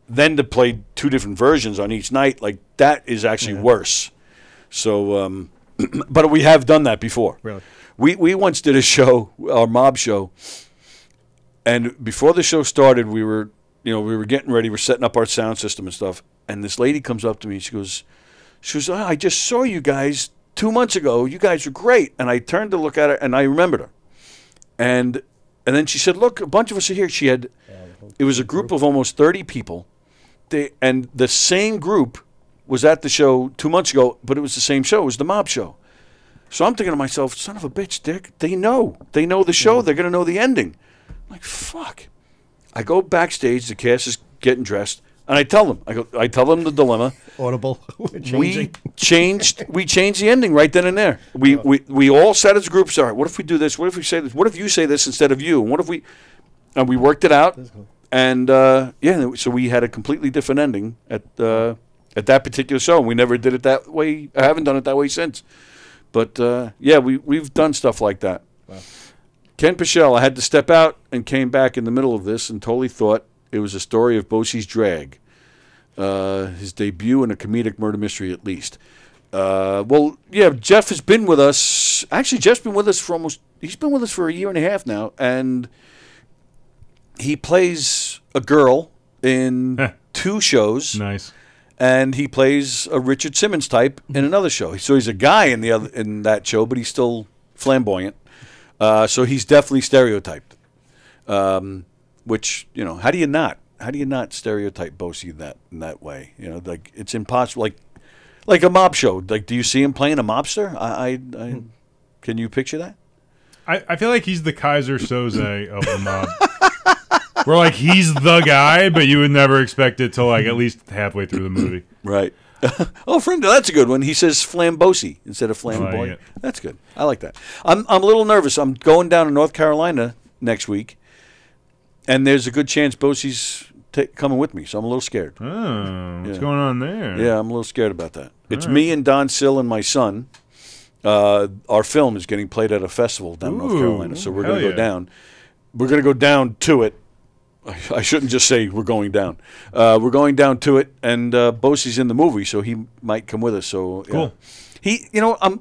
then to play 2 different versions on each night, like that is actually worse. So, but we have done that before. Really, we once did a show, our mob show. And before the show started, we were getting ready. We're setting up our sound system and stuff. And this lady comes up to me. She goes, oh, I just saw you guys 2 months ago. You guys were great. And I turned to look at her, and I remembered her. And then she said, look, a bunch of us are here. It was a group of almost 30 people. And the same group was at the show 2 months ago, but it was the same show. It was the mob show. So I'm thinking to myself, son of a bitch, Dick. They know the show. They're going to know the ending. I'm like, fuck. I go backstage, the cast is getting dressed, and I tell them. I tell them the dilemma. Audible. We changed the ending right then and there. We all sat as a group, sorry, what if we do this? What if we say this? What if you say this instead of you? And what if we worked it out. And so we had a completely different ending at that particular show. And we never did it that way. I haven't done it that way since. But we've done stuff like that. Wow. Ken Pichelle, I had to step out and came back in the middle of this and totally thought it was a story of Bosie's drag. His debut in a comedic murder mystery, at least. Well, yeah, Jeff has been with us. Actually, Jeff's been with us for he's been with us for a year and a half now. And he plays a girl in 2 shows. Nice. And he plays a Richard Simmons type in another show. So he's a guy in that show, but he's still flamboyant. So he's definitely stereotyped. Which, you know, how do you not stereotype Bosie in that way? You know, like it's impossible. Like a mob show. Like, do you see him playing a mobster? Can you picture that? I feel like he's the Kaiser Soze of the mob. Where like he's the guy, but you would never expect it till like at least halfway through the movie. Right. Oh, friend, that's a good one. He says flambosie instead of flamboy. Like That's good. I like that. I'm a little nervous. I'm going down to North Carolina next week, and there's a good chance Bosie's coming with me, so I'm a little scared. Oh, what's going on there? Yeah, I'm a little scared about that. It's me and Don Sill and my son. Our film is getting played at a festival down in North Carolina, so we're going to go down. We're going to go down to it. I shouldn't just say we're going down. We're going down to it, and Bosie's in the movie, so he might come with us. So cool.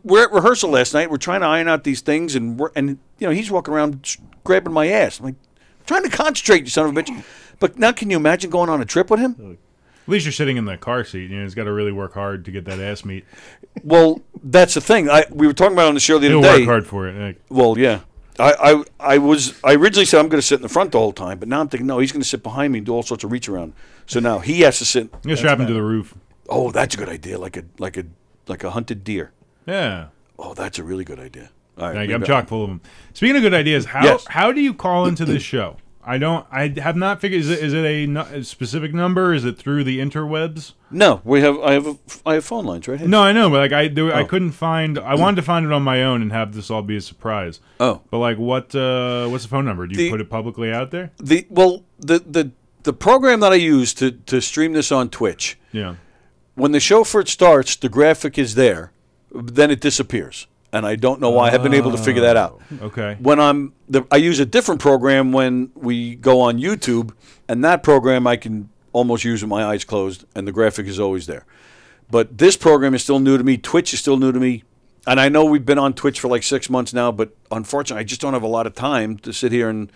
We're at rehearsal last night. We're trying to iron out these things, and he's walking around grabbing my ass. I'm like, trying to concentrate, you son of a bitch. But now, can you imagine going on a trip with him? At least you're sitting in the car seat. You know, he's got to really work hard to get that ass meat. Well, that's the thing. We were talking about it on the show the other He'll day. work hard for it. Well, yeah. I originally said I'm going to sit in the front the whole time, but now I'm thinking, no, he's going to sit behind me and do all sorts of reach around. So now he has to sit. You strap him to the roof. Oh, that's a good idea, like a hunted deer. Yeah. Oh, that's a really good idea. All right, I'm chock full of them. Speaking of good ideas, how do you call into this show? I have not figured. Is it a specific number? Is it through the interwebs? No, I have phone lines right here. No, I know, but like I couldn't find. I wanted to find it on my own and have this all be a surprise. Oh, but like what's the phone number? Do you put it publicly out there? The program that I use to stream this on Twitch. Yeah. When the show first starts, the graphic is there, then it disappears. And I don't know why. I haven't been able to figure that out. Okay. When I use a different program when we go on YouTube, and that program I can almost use with my eyes closed, and the graphic is always there. But this program is still new to me. Twitch is still new to me. And I know we've been on Twitch for like 6 months now, but unfortunately I just don't have a lot of time to sit here and,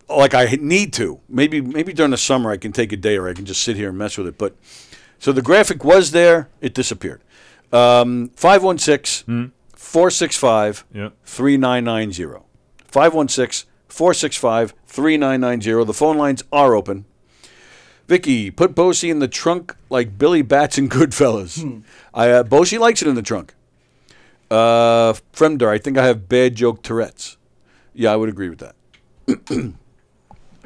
like I need to. Maybe during the summer I can take a day or I can just sit here and mess with it. But so the graphic was there. It disappeared. 516 465 3990. 516-465-3990. The phone lines are open. Vicky, put Bosie in the trunk like Billy Bats in Goodfellas. Bosie likes it in the trunk. Fremder, I think I have bad joke Tourette's. Yeah, I would agree with that.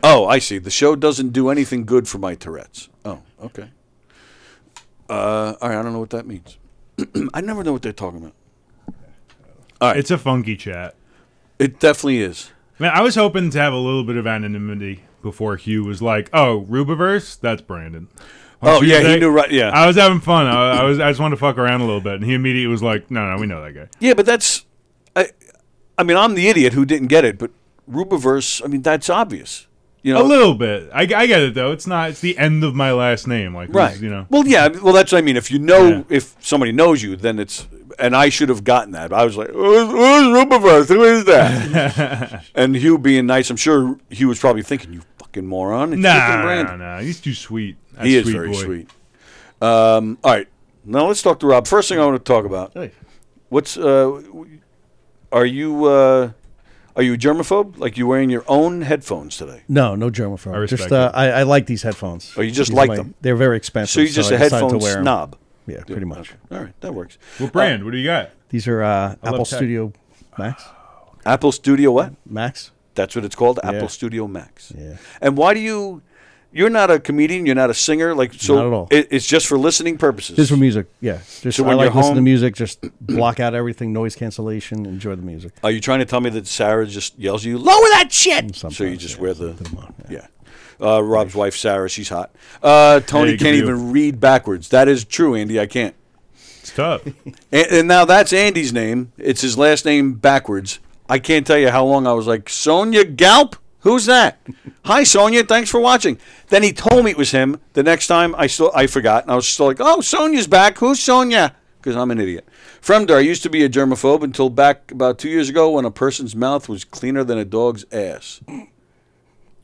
Oh, I see. The show doesn't do anything good for my Tourette's. Oh, okay. All right, I don't know what that means. I never know what they're talking about. All right. It's a funky chat. It definitely is. Man, I was hoping to have a little bit of anonymity before Hugh was like, "Oh, Rubiverse, that's Brandon." Oh yeah, he knew right. Yeah, I was having fun. I just wanted to fuck around a little bit, and he immediately was like, "No, we know that guy." Yeah, but that's, I mean, I'm the idiot who didn't get it, but Rubiverse, I mean, that's obvious. You know, a little bit. I get it though. It's not. It's the end of my last name. Like, right. You know. Well, yeah. Well, that's what I mean. If you know, if somebody knows you, then it's. And I should have gotten that. I was like, who's Rubiverse? Who is that? And Hugh being nice, I'm sure Hugh was probably thinking, you fucking moron. It's nah. He's too sweet. That's he is very sweet. All right. Now let's talk to Rob. First thing I want to talk about. Hey. What's are you a germaphobe? Like you wearing your own headphones today? No germaphobe. I respect just I like these headphones. Oh, you just like them? They're very expensive. So you're just a headphone snob. Yeah, pretty much. Okay. All right, that works. What brand? What do you got? These are Apple Studio Max. Apple Studio what? Max. That's what it's called, Apple Studio Max. Yeah. And why do you're not a comedian, you're not a singer, like so not at all. It's just for listening purposes. Just for music, yeah. Just so I when like you're listening to home, music, just block out everything, noise cancellation, enjoy the music. Are you trying to tell me that Sarah just yells at you, lower that shit? So you just wear the Rob's wife Sarah, she's hot. Tony can't even read backwards. That is true, Andy. I can't. It's tough. And now that's Andy's name. It's his last name backwards. I can't tell you how long I was like, Sonia Galp? Who's that? Hi, Sonia. Thanks for watching. Then he told me it was him. The next time, I forgot. And I was still like, oh, Sonia's back. Who's Sonia? Because I'm an idiot. Fremder, I used to be a germaphobe until back about 2 years ago when a person's mouth was cleaner than a dog's ass.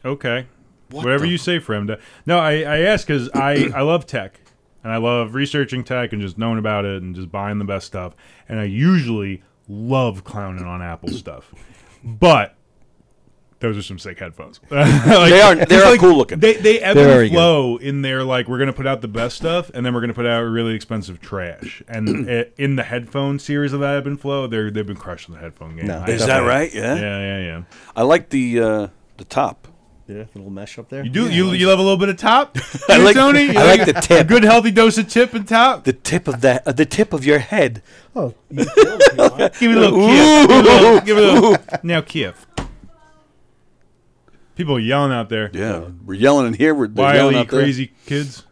Okay. Whatever you say, Fremda. No, I ask because I love tech. And I love researching tech and just knowing about it and just buying the best stuff. And I usually love clowning on Apple stuff. But those are some sick headphones. Like, they are cool looking. They ebb and flow in their, like, we're going to put out the best stuff, and then we're going to put out really expensive trash. And in the headphone series of that ebb and flow, they've been crushing the headphone game. No, is that right? Yeah? Yeah. I like the top. Yeah, a little mesh up there. You do? Yeah, you love a little bit of top? I like, Tony? I like the tip. A good healthy dose of tip and top? The tip of the tip of your head. Oh, give me a little Kiev. Give me a little. Now Kiev. People are yelling out there. Yeah, we're yelling in here. We're wily, yelling out crazy kids.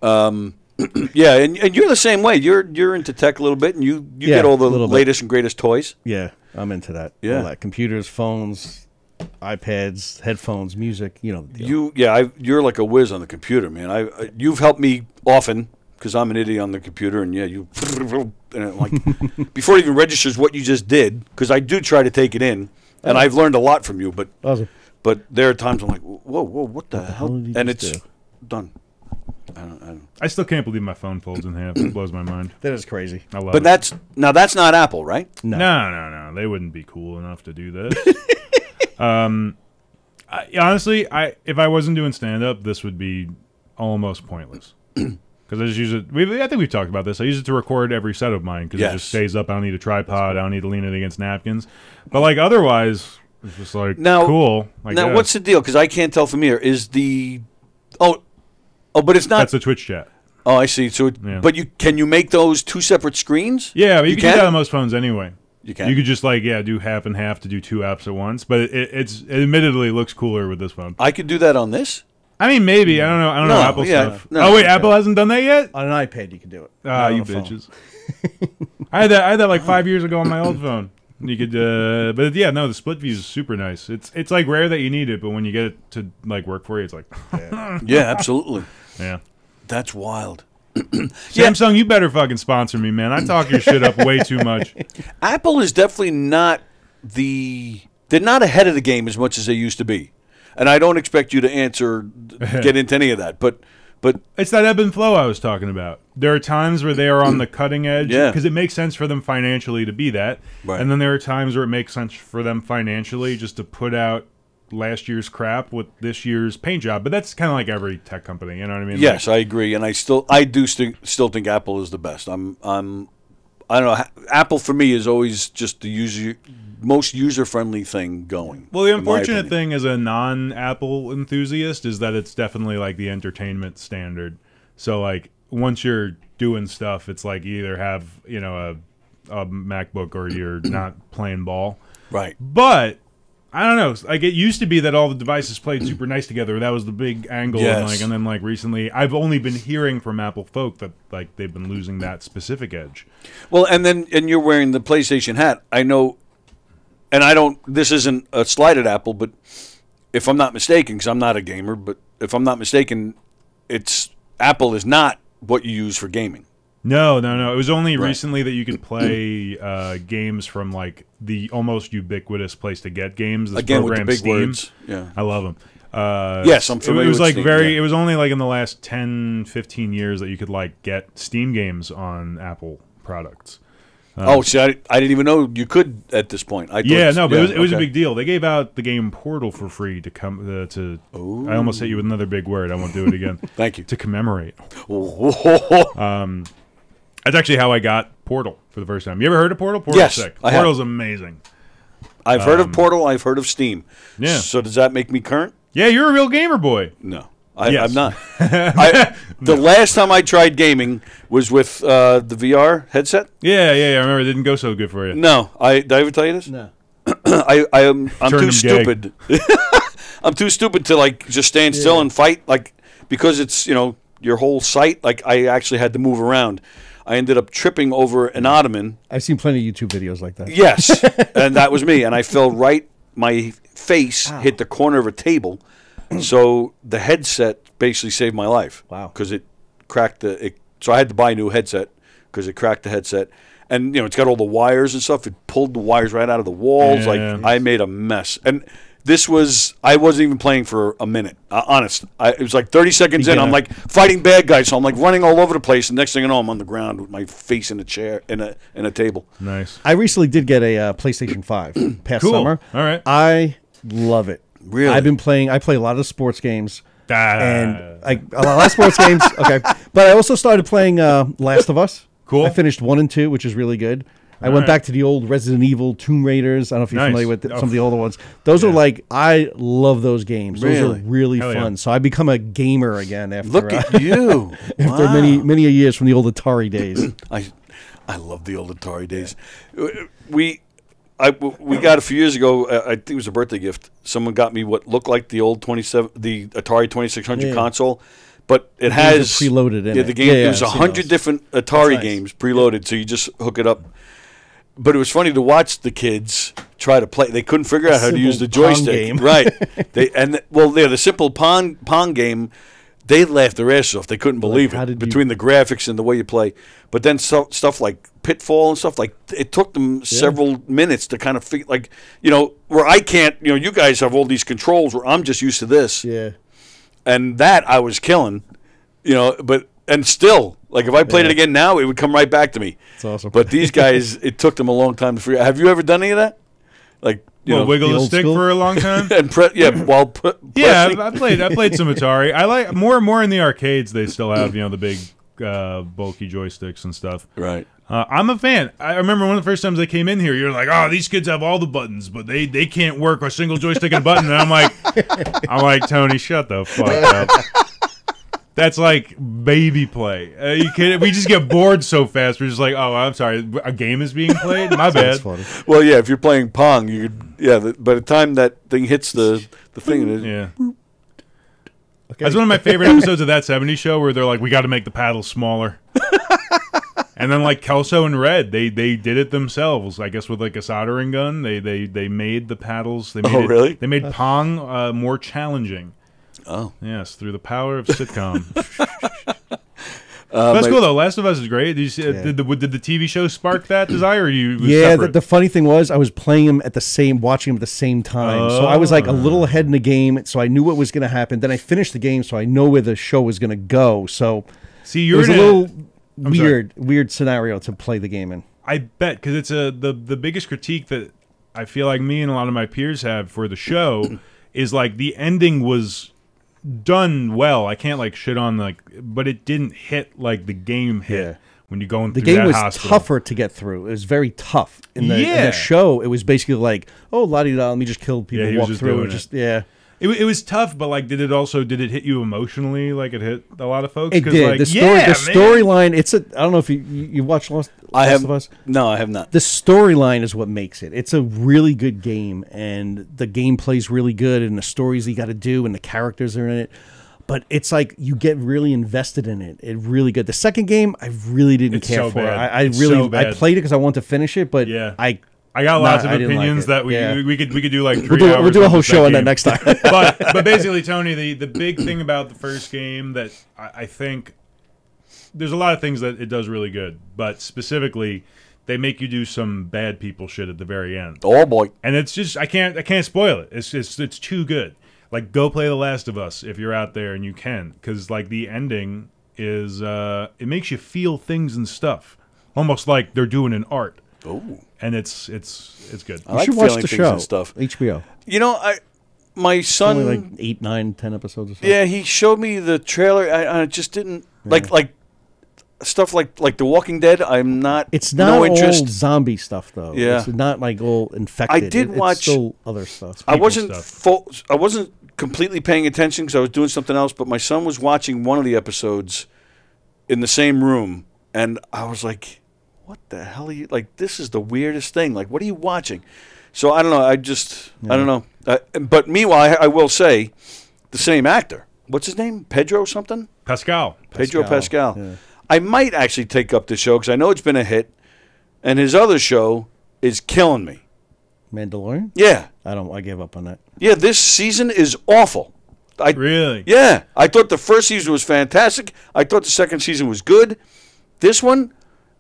Yeah, and you're the same way. You're into tech a little bit, and you get all the latest and greatest toys. Yeah, I'm into that. Yeah, all that. Computers, phones, iPads, headphones, music. You know. The deal. You're like a whiz on the computer, man. You've helped me often because I'm an idiot on the computer, and you and like before it even registers what you just did, because I do try to take it in, and I've learned a lot from you, but. Awesome. But there are times I'm like, whoa, what the hell? And it's done. I still can't believe my phone folds in half. It blows my mind. That is crazy. I love it. But that's not Apple, right? No. They wouldn't be cool enough to do this. Honestly, if I wasn't doing stand-up, this would be almost pointless. Because I just use it. I think we've talked about this. I use it to record every set of mine because it just stays up. I don't need a tripod. I don't need to lean it against napkins. But like otherwise. It's just like cool. Now, what's the deal? Because I can't tell from here. Is the but it's not. That's the Twitch chat. Oh, I see. So, but can you make those two separate screens? Yeah, but you can do that on most phones anyway. You can. You could just do half and half to do two apps at once. But it admittedly looks cooler with this phone. I could do that on this. I mean, maybe. I don't know Apple stuff. No, wait, Apple hasn't done that yet? On an iPad, you can do it. Ah, you bitches. I had that like 5 years ago on my old phone. You could, but yeah, no, the split view is super nice. It's like rare that you need it, but when you get it to like work for you, it's like, yeah, absolutely, yeah, that's wild. Samsung, you better fucking sponsor me, man. I talk your shit up way too much. Apple is definitely not they're not ahead of the game as much as they used to be, and I don't expect you to get into any of that, but it's that ebb and flow I was talking about. There are times where they are on the cutting edge because it makes sense for them financially to be that. Right. And then there are times where it makes sense for them financially just to put out last year's crap with this year's paint job. But that's kind of like every tech company, you know what I mean? Yes, I agree, and I do still think Apple is the best. I don't know. Apple for me is always just the most user-friendly thing going. Well, the unfortunate thing as a non-Apple enthusiast is that it's definitely like the entertainment standard. So like once you're doing stuff, it's like you either have, a MacBook or you're not playing ball. Right. But I don't know. Like it used to be that all the devices played super nice together. That was the big angle. Yes. And then like recently, I've only been hearing from Apple folk that like they've been losing that specific edge. Well, and you're wearing the PlayStation hat. I know. And this isn't a slight at Apple, but if I'm not mistaken, because I'm not a gamer, but if I'm not mistaken, Apple is not what you use for gaming. No. It was only recently that you could play games from like the almost ubiquitous place to get games. This Again, program, with the big Steam. Words. Yeah. I love them. Yes, I'm familiar it was with like Steam, It was only like in the last 10, 15 years that you could like get Steam games on Apple products. See, I didn't even know you could at this point. But it was a big deal. They gave out the game Portal for free to come to. Ooh. I almost hit you with another big word. I won't do it again. Thank you. To commemorate. That's actually how I got Portal for the first time. You ever heard of Portal? Portal's sick. Portal's amazing. I've heard of Portal. I've heard of Steam. Yeah. So does that make me current? Yeah, you're a real gamer boy. No. I'm not. The last time I tried gaming was with the VR headset. Yeah. I remember it didn't go so good for you. No. Did I ever tell you this? No. I'm too stupid. I'm too stupid to like just stand still and fight, like because it's your whole sight. Like I actually had to move around. I ended up tripping over an ottoman. I've seen plenty of YouTube videos like that. Yes, and that was me. And I fell right. My face hit the corner of a table, so the headset basically saved my life. Wow! Because it cracked so I had to buy a new headset because it cracked the headset. And, it's got all the wires and stuff. It pulled the wires right out of the walls. I made a mess. And I wasn't even playing for a minute. Honest. It was like 30 seconds in. I'm like fighting bad guys. So I'm like running all over the place. And next thing I know, I'm on the ground with my face in a chair, in a table. Nice. I recently did get a PlayStation 5 past summer. All right. I love it. Really? I play a lot of sports games. And a lot of sports games. Okay. But I also started playing Last of Us. Cool. I finished 1 and 2, which is really good. I went back to the old Resident Evil, Tomb Raiders. I don't know if you're familiar with some of the older ones. Those are I love those games. Those are really fun. Yeah. So I become a gamer again after. Look at you. After many years from the old Atari days. I love the old Atari days. We got a few years ago. I think it was a birthday gift. Someone got me what looked like the Atari 2600 console. But it has preloaded in it. The game. There's 100 different Atari games preloaded, so you just hook it up. But it was funny to watch the kids try to play. They couldn't figure out how to use the joystick. Game. Right? The simple Pong game. They laughed their asses off. They couldn't believe it between the graphics and the way you play. But then stuff like Pitfall and stuff it took them several minutes to kind of figure. Where I can't. You guys have all these controls where I'm just used to this. Yeah. And that I was killing, and still, if I played it again now, it would come right back to me. That's awesome. But these guys, it took them a long time to figure out. Have you ever done any of that? Wiggle the stick for a long time? And I played some Atari. I like more and more in the arcades. They still have the big bulky joysticks and stuff. Right. I'm a fan. I remember one of the first times they came in here, you're like, oh, these kids have all the buttons, but they can't work a single joystick and button. And I'm like, Tony, shut the fuck up. That's like baby play. Are you kidding? We just get bored so fast. We're just like, oh, I'm sorry, a game is being played? My bad. Funny. Well, yeah, if you're playing Pong, you could, by the time that thing hits the thing, yeah. Okay. That's one of my favorite episodes of That 70s Show where they're like, we got to make the paddles smaller. And then Kelso and Red, they did it themselves. I guess with a soldering gun, they made the paddles. They made really? They made Pong more challenging. Oh yes, through the power of sitcom. That's cool though. Last of Us is great. Did you see? Did the TV show spark that desire? Or the funny thing was I was playing them watching them at the same time. So I was a little ahead in the game, so I knew what was going to happen. Then I finished the game, so I know where the show was going to go. So see, you're it was a little weird scenario to play the game in. I bet because it's the biggest critique that I feel like me and a lot of my peers have for the show is the ending was done well. I can't shit on but it didn't hit the game hit when you're going through that hospital. The game was tougher to get through. It was very tough. In the show, it was basically oh, la-di-da, let me just kill people, walk through. It was tough, but did it hit you emotionally? It hit a lot of folks. It did. The storyline. I don't know if you watched Last of Us. No, I have not. The storyline is what makes it. It's a really good game, and the gameplay's really good, and the stories you got to do, and the characters are in it. But it's you get really invested in it. It's really good. The second game, I really didn't care for. I played it because I wanted to finish it, but I got lots of opinions that we could do 3 hours. We'll do a whole show on that next time. but basically, Tony, the big thing about the first game that I think there's a lot of things that it does really good, but specifically they make you do some bad people shit at the very end. Oh boy! And it's just I can't spoil it. It's too good. Go play The Last of Us if you're out there and you can, because the ending is it makes you feel things and stuff, almost like they're doing an art. Oh. And it's good. You should watch the show. Stuff. HBO. My son, only 8, 9, 10 episodes or so. Yeah, he showed me the trailer. I just didn't like stuff like The Walking Dead. I'm not. It's not all zombie stuff though. Yeah, it's not all infected. I did watch still other stuff. I wasn't completely paying attention because I was doing something else. But my son was watching one of the episodes in the same room, and I was like, what the hell are you this is the weirdest thing. What are you watching? So I don't know. I don't know. But meanwhile, I will say the same actor. What's his name? Pedro something? Pascal. Pedro Pascal. Yeah. I might actually take up the show because I know it's been a hit, and his other show is killing me. Mandalorian? Yeah. I gave up on that. Yeah, this season is awful. Really? Yeah. I thought the first season was fantastic. I thought the second season was good. This one,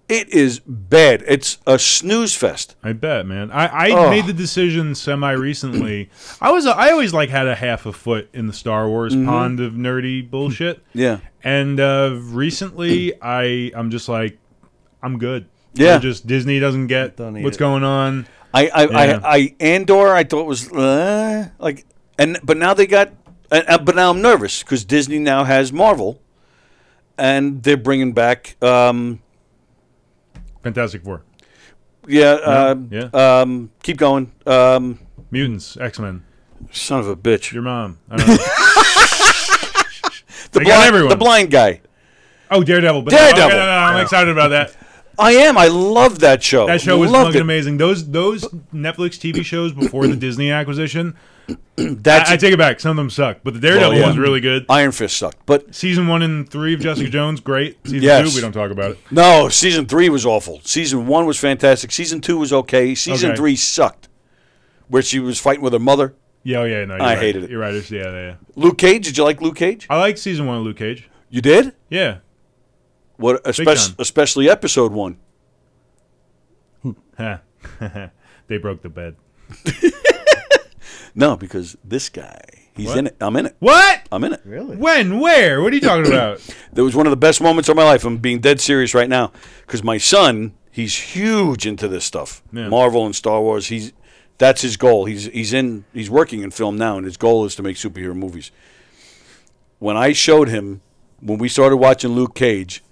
it is bad. It's a snooze fest. I bet, man. I made the decision semi-recently. I always like had a half a foot in the Star Wars pond of nerdy bullshit. Yeah. And recently, I'm just like, I'm good. Yeah. Just Disney doesn't get what's going on. Andor, I thought was but now they got, but now I'm nervous because Disney now has Marvel, and they're bringing back Fantastic Four. Yeah. Keep going. Mutants, X-Men. Son of a bitch. Your mom. I don't know. The blind guy. Oh, Daredevil. Daredevil. Okay, no, I'm excited about that. I am. I love that show. That show was fucking amazing. Those Netflix TV shows before the Disney acquisition, I take it back. Some of them sucked, but the Daredevil was really good. Iron Fist sucked, but season 1 and 3 of Jessica Jones, great. Season 2, we don't talk about it. No, season 3 was awful. Season 1 was fantastic. Season 2 was okay. Season 3 sucked, where she was fighting with her mother. No, I hated it. You're right. Yeah. Luke Cage. Did you like Luke Cage? I liked season 1 of Luke Cage. You did? Yeah. What? Especially episode 1. They broke the bed. No, because this guy, he's in it. I'm in it. What? I'm in it. Really? When? Where? What are you talking about? That was one of the best moments of my life. I'm being dead serious right now because my son, he's huge into this stuff, Marvel and Star Wars. That's his goal. He's working in film now, and his goal is to make superhero movies. When I showed him, when we started watching Luke Cage,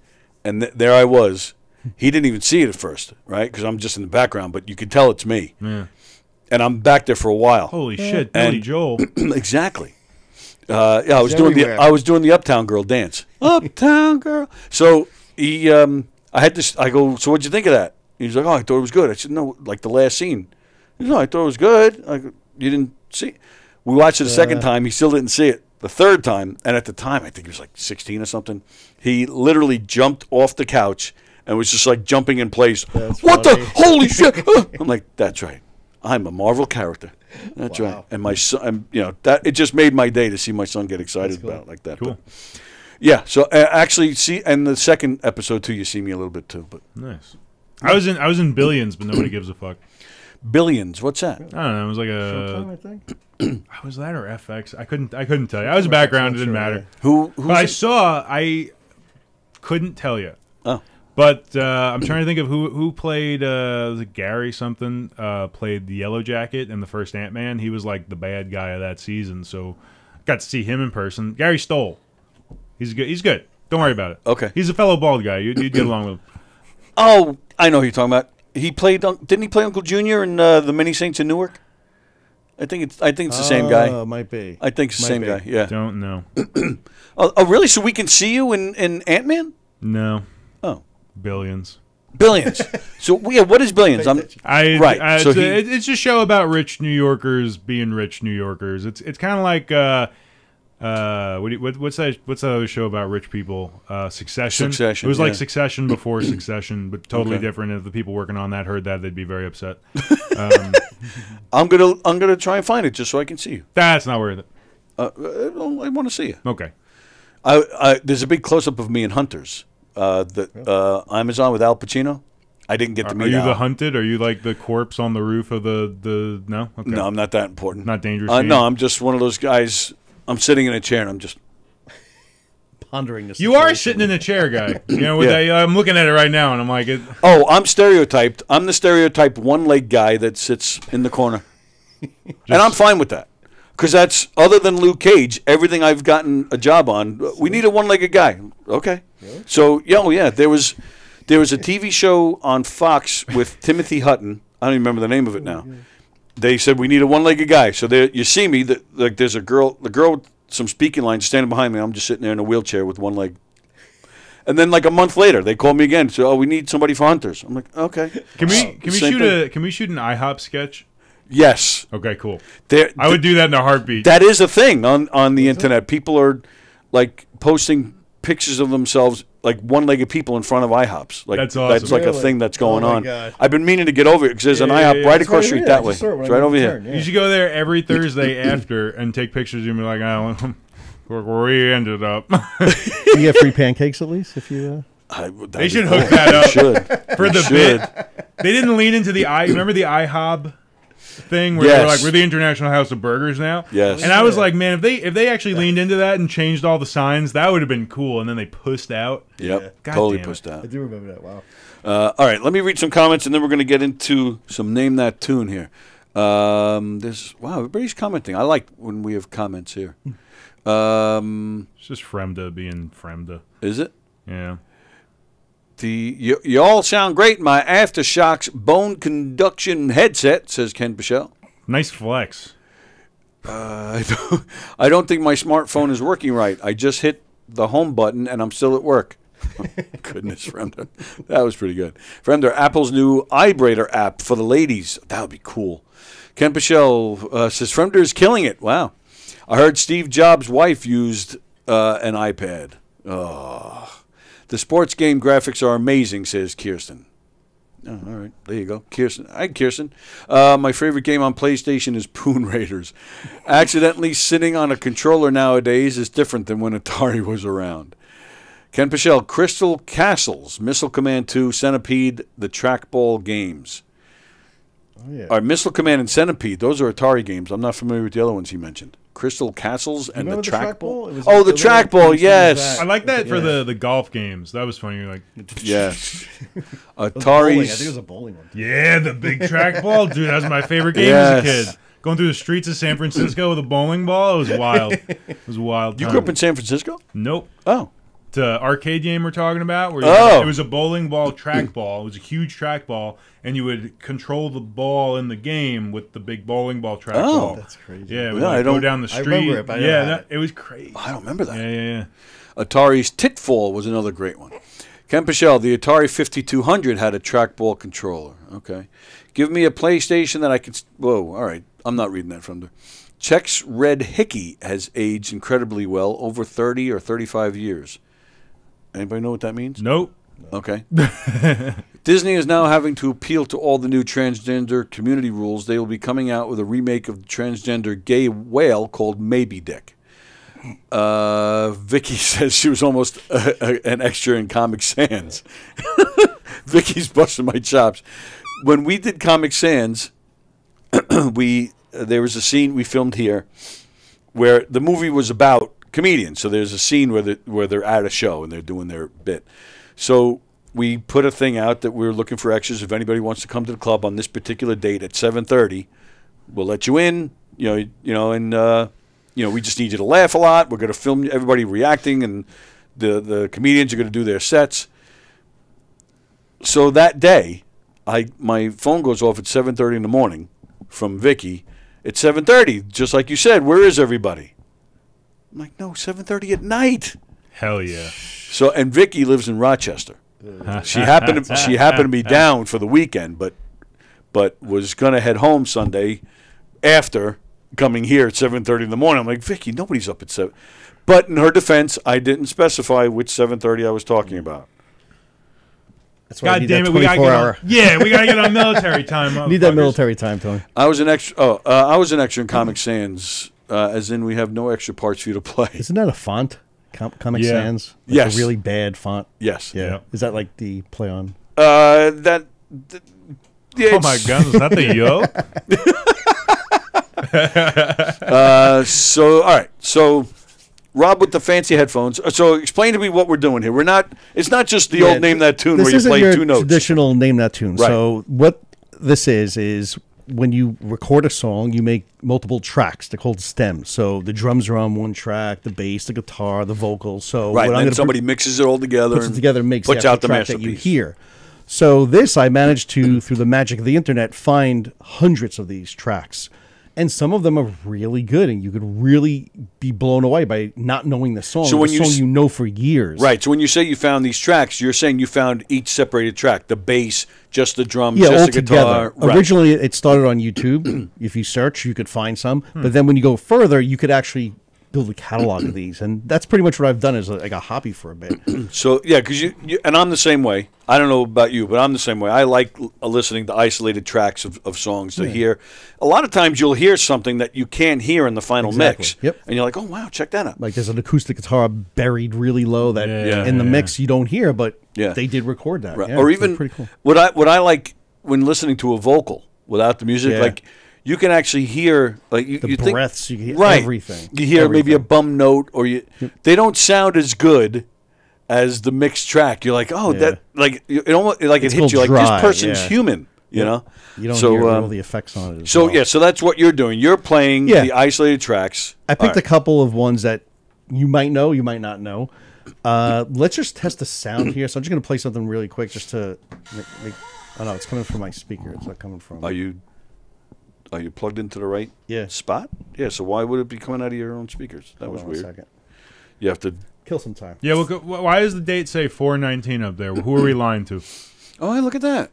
and there I was. He didn't even see it at first, right? Because I'm just in the background, but you could tell it's me. Yeah. And I'm back there for a while. Holy shit, Billy Joel. Exactly. I was doing the Uptown Girl dance. Uptown Girl. So he, I had this. I go. So what'd you think of that? He's like, oh, I thought it was good. I said, no, like the last scene. He said, no, I thought it was good. I go, you didn't see it. We watched it a second time. He still didn't see it. The third time, and at the time, I think he was like 16 or something. He literally jumped off the couch and was just like jumping in place. What the holy shit? I'm like, that's right. I'm a Marvel character. That's right. And my son, that it just made my day to see my son get excited about it like that. Cool. But, yeah. So actually, and the second episode too, you see me a little bit too. But nice. I was in Billions, but nobody gives a fuck. Billions. What's that? I don't know. It was like a. Showtime, I think. Was that or FX? I couldn't tell you. I was a background. It didn't matter. Who? I couldn't tell you. Oh. But I'm trying to think of who played was it Gary something played the Yellow Jacket in the first Ant-Man. He was like the bad guy of that season, so got to see him in person. Gary Stoll. He's good. He's good. Don't worry about it. Okay. He's a fellow bald guy. You'd get along with him. Oh, I know who you're talking about. He played. Didn't he play Uncle Junior in the Many Saints in Newark? I think it's the same guy. Might be. I think it's the same guy. Yeah. Don't know. Oh, really? So we can see you in Ant-Man? No. Oh. Billions. So what is Billions? It's a show about rich New Yorkers being rich New Yorkers. It's kind of like what's that other show about rich people? Succession. It was like Succession before Succession, but totally different. If the people working on that heard that, they'd be very upset. I'm gonna try and find it just so I can see you. That's not worth it. I want to see you. Okay. There's a big close up of me in Hunters. Amazon with Al Pacino. I didn't get to meet. Are you Al. the hunted? Are you like the corpse on the roof of the? No. Okay. No, I'm not that important. Not dangerous. No, I'm just one of those guys. I'm sitting in a chair and I'm just pondering this. You are sitting in a chair, guy. You know, I'm looking at it right now, and I'm like, oh, I'm stereotyped. I'm the stereotyped one-leg guy that sits in the corner, and I'm fine with that. Because that's, other than Luke Cage, everything I've gotten a job on, we need a one-legged guy. Okay. Really? So, there was a TV show on Fox with Timothy Hutton. I don't even remember the name of it now. They said, we need a one-legged guy. So there, you see me, like there's the girl with some speaking lines standing behind me. I'm just sitting there in a wheelchair with one leg. And then like a month later, they called me again. So, we need somebody for Hunters. I'm like, okay. Can we shoot an IHOP sketch? Yes. Okay, cool. I would do that in a heartbeat. That is a thing on the internet. People are like posting pictures of themselves like one-legged people in front of IHOPs. Like That's awesome. That's like a Really? thing that's going Oh my on. God. I've been meaning to get over it because there's an Yeah, IHOP yeah, right it's across the street that way. It's right over here. You should go there every Thursday after and take pictures and be like, "Oh, where we ended up." You get free pancakes at least if you. They should hook that up for the should. bit. They didn't lean into the remember the IHOB thing where they were like, we're the International House of Burgers now. Yes. And I was like, man, if they actually leaned into that and changed all the signs, that would have been cool. And then they pussed out. Yep, God totally damn it. pushed out. I do remember that. Wow. All right, let me read some comments, and then we're going to get into some Name That Tune here. Wow, everybody's commenting. I like when we have comments here. It's just Fremda being Fremda. Is it? Yeah. You all sound great in my Aftershocks bone conduction headset, says Ken Pichelle. Nice flex. I don't think my smartphone is working right. I just hit the home button, and I'm still at work. Goodness, Fremda. That was pretty good. Fremda, Apple's new iBrader app for the ladies. That would be cool. Ken Pichelle says, Fremda is killing it. Wow. I heard Steve Jobs' wife used an iPad. Oh. The sports game graphics are amazing, says Kirsten. Oh, all right, there you go. Kirsten. Hi, Kirsten. My favorite game on PlayStation is Poon Raiders. Accidentally sitting on a controller nowadays is different than when Atari was around. Ken Pichelle, Crystal Castles, Missile Command 2, Centipede, the Trackball games. Oh, yeah. Missile Command and Centipede, those are Atari games. I'm not familiar with the other ones he mentioned. Crystal Castles and the Trackball? Oh, the Trackball, yes. I like that for the golf games. That was funny. You're like, yes. Bowling. Atari's. I think it was a bowling one. yeah, the big trackball. Dude, that was my favorite game as a kid. Going through the streets of San Francisco with a bowling ball. It was wild. It was a wild. You time. grew up in San Francisco? Nope. Oh. The arcade game we're talking about, where it was a bowling ball trackball. It was a huge trackball, and you would control the ball in the game with the big bowling ball trackball. That's crazy. Yeah, it would go down the street. I remember it, but I never had it was crazy. I don't remember that. Yeah. Atari's Titfall was another great one. Ken Pichelle, the Atari 5200 had a trackball controller. Okay. Give me a PlayStation that I can... Whoa, all right. I'm not reading that from there. Chex Red Hickey has aged incredibly well, over 30 or 35 years. Anybody know what that means? Nope. Okay. Disney is now having to appeal to all the new transgender community rules. They will be coming out with a remake of the transgender gay whale called Maybe Dick. Vicky says she was almost an extra in Comic Sans. Vicky's busting my chops. When we did Comic Sans, there was a scene we filmed here where the movie was about comedians. So there's a scene where they're at a show and they're doing their bit. So we put a thing out that we're looking for extras. If anybody wants to come to the club on this particular date at 7:30, we'll let you in. And we just need you to laugh a lot. We're going to film everybody reacting, and the comedians are going to do their sets. So that day, my phone goes off at 7:30 in the morning from Vicky. It's 7:30, just like you said. Where is everybody? I'm like, no, 7:30 at night. Hell yeah. So, and Vicky lives in Rochester. She happened to be down for the weekend, but was going to head home Sunday after coming here at 7:30 in the morning. I'm like, Vicky, nobody's up at 7. But in her defense, I didn't specify which 7:30 I was talking about. That's why God damn it, we gotta get on military time. Need that military time, Tony. I was an extra. I was an extra in Comic Sans, as in we have no extra parts for you to play. Isn't that a font? Comic Yeah. Sans? Like Yes. a really bad font? Yes. Yeah. Yeah. Is that like the play on? Yeah, Oh my God, is that the yoke? So all right. So Rob with the fancy headphones. So explain to me what we're doing here. It's not just the old Name That Tune where you play your two notes. Traditional Name That Tune. Right. So what this is when you record a song, you make multiple tracks. They're called stems. So the drums are on one track, the bass, the guitar, the vocals. So Right, what and I'm then gonna somebody mixes it all together. puts it together, makes puts the out the track that you masterpiece. hear. So this, I managed to, through the magic of the internet, find hundreds of these tracks. And some of them are really good, and you could really be blown away by not knowing the song. So when the you song s- you know for years. Right. So when you say you found these tracks, you're saying you found each separated track, the bass, just the drums, Yeah, just all the guitar. together. Right. Originally, it started on YouTube. If you search, you could find some. But then when you go further, you could actually build a catalog of these, and that's pretty much what I've done as like a hobby for a bit. So yeah, because you and I'm the same way. I don't know about you, but I'm the same way. I like listening to isolated tracks of songs to hear. A lot of times you'll hear something that you can't hear in the final mix. Yep. And you're like, oh wow, check that out. Like there's an acoustic guitar buried really low that in the mix you don't hear, but they did record that. Right. Yeah, Or so even pretty cool. what I like when listening to a vocal without the music, like you can actually hear like you think breaths, you can hear right. everything. You hear maybe a bum note, or they don't sound as good as the mixed track. You're like, oh, that like it almost like it hits you like this person's human. You know, you don't hear all the effects on it. So that's what you're doing. You're playing the isolated tracks. I picked a couple of ones that you might know, you might not know. Let's just test the sound here. So I'm just going to play something really quick just to make oh no, it's coming from my speaker. It's not coming from. Are you plugged into the right spot? Yeah. So why would it be coming out of your own speakers? That was weird. Second. You have to kill some time. Yeah. Well, why does the date say 4/19 up there? Who are we lying to? Oh, hey, look at that.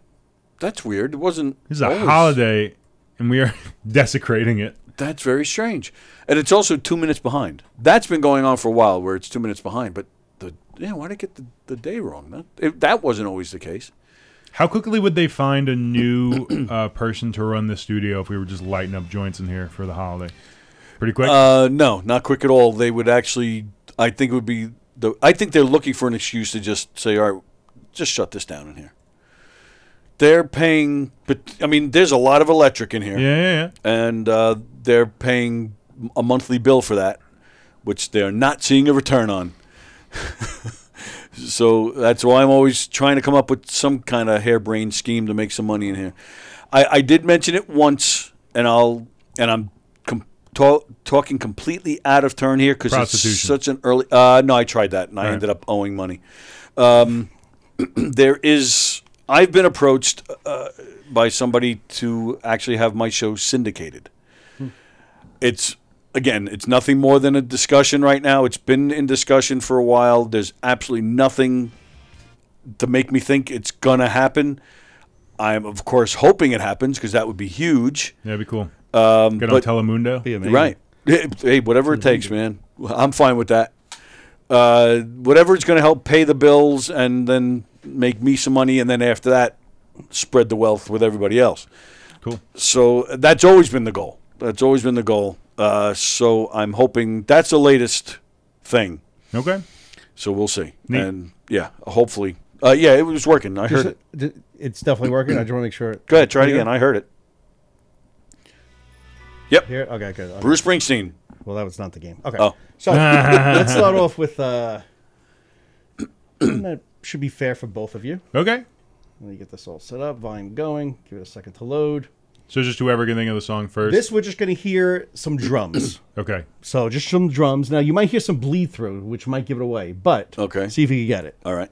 That's weird. It wasn't. This is a holiday, and we are desecrating it. That's very strange. And it's also 2 minutes behind. That's been going on for a while, where it's 2 minutes behind. But why did I get the day wrong? That wasn't always the case. How quickly would they find a new person to run the studio if we were just lighting up joints in here for the holiday? Pretty quick? No, not quick at all. They would actually. I think it would be I think they're looking for an excuse to just say, all right, just shut this down in here. They're paying, but I mean, there's a lot of electric in here. Yeah. And they're paying a monthly bill for that, which they're not seeing a return on. So that's why I'm always trying to come up with some kind of harebrained scheme to make some money in here. I did mention it once, and I'm talking completely out of turn here because it's such an early. No, I tried that, and I ended up owing money. I've been approached by somebody to actually have my show syndicated. It's nothing more than a discussion right now. It's been in discussion for a while. There's absolutely nothing to make me think it's going to happen. I'm, of course, hoping it happens because that would be huge. Yeah, it'd be cool. Get on Telemundo. Be amazing. Right. Hey, whatever it takes, man. I'm fine with that. Whatever is going to help pay the bills and then make me some money, and then after that, spread the wealth with everybody else. Cool. So that's always been the goal. So I'm hoping that's the latest thing. Okay. So we'll see. Neat. And yeah, hopefully. It was working. I heard it. It's definitely working. I just want to make sure. Go ahead, try it again. I heard it. Yep. Here? Okay, good. Okay. Bruce Springsteen. Well, that was not the game. Okay. Oh. So let's start off with that should be fair for both of you. Okay. Let me get this all set up. Volume going. Give it a second to load. So just whoever can think of the song first. This, we're just going to hear some drums. Okay. So just some drums. Now, you might hear some bleed through, which might give it away. But see if you can get it. All right.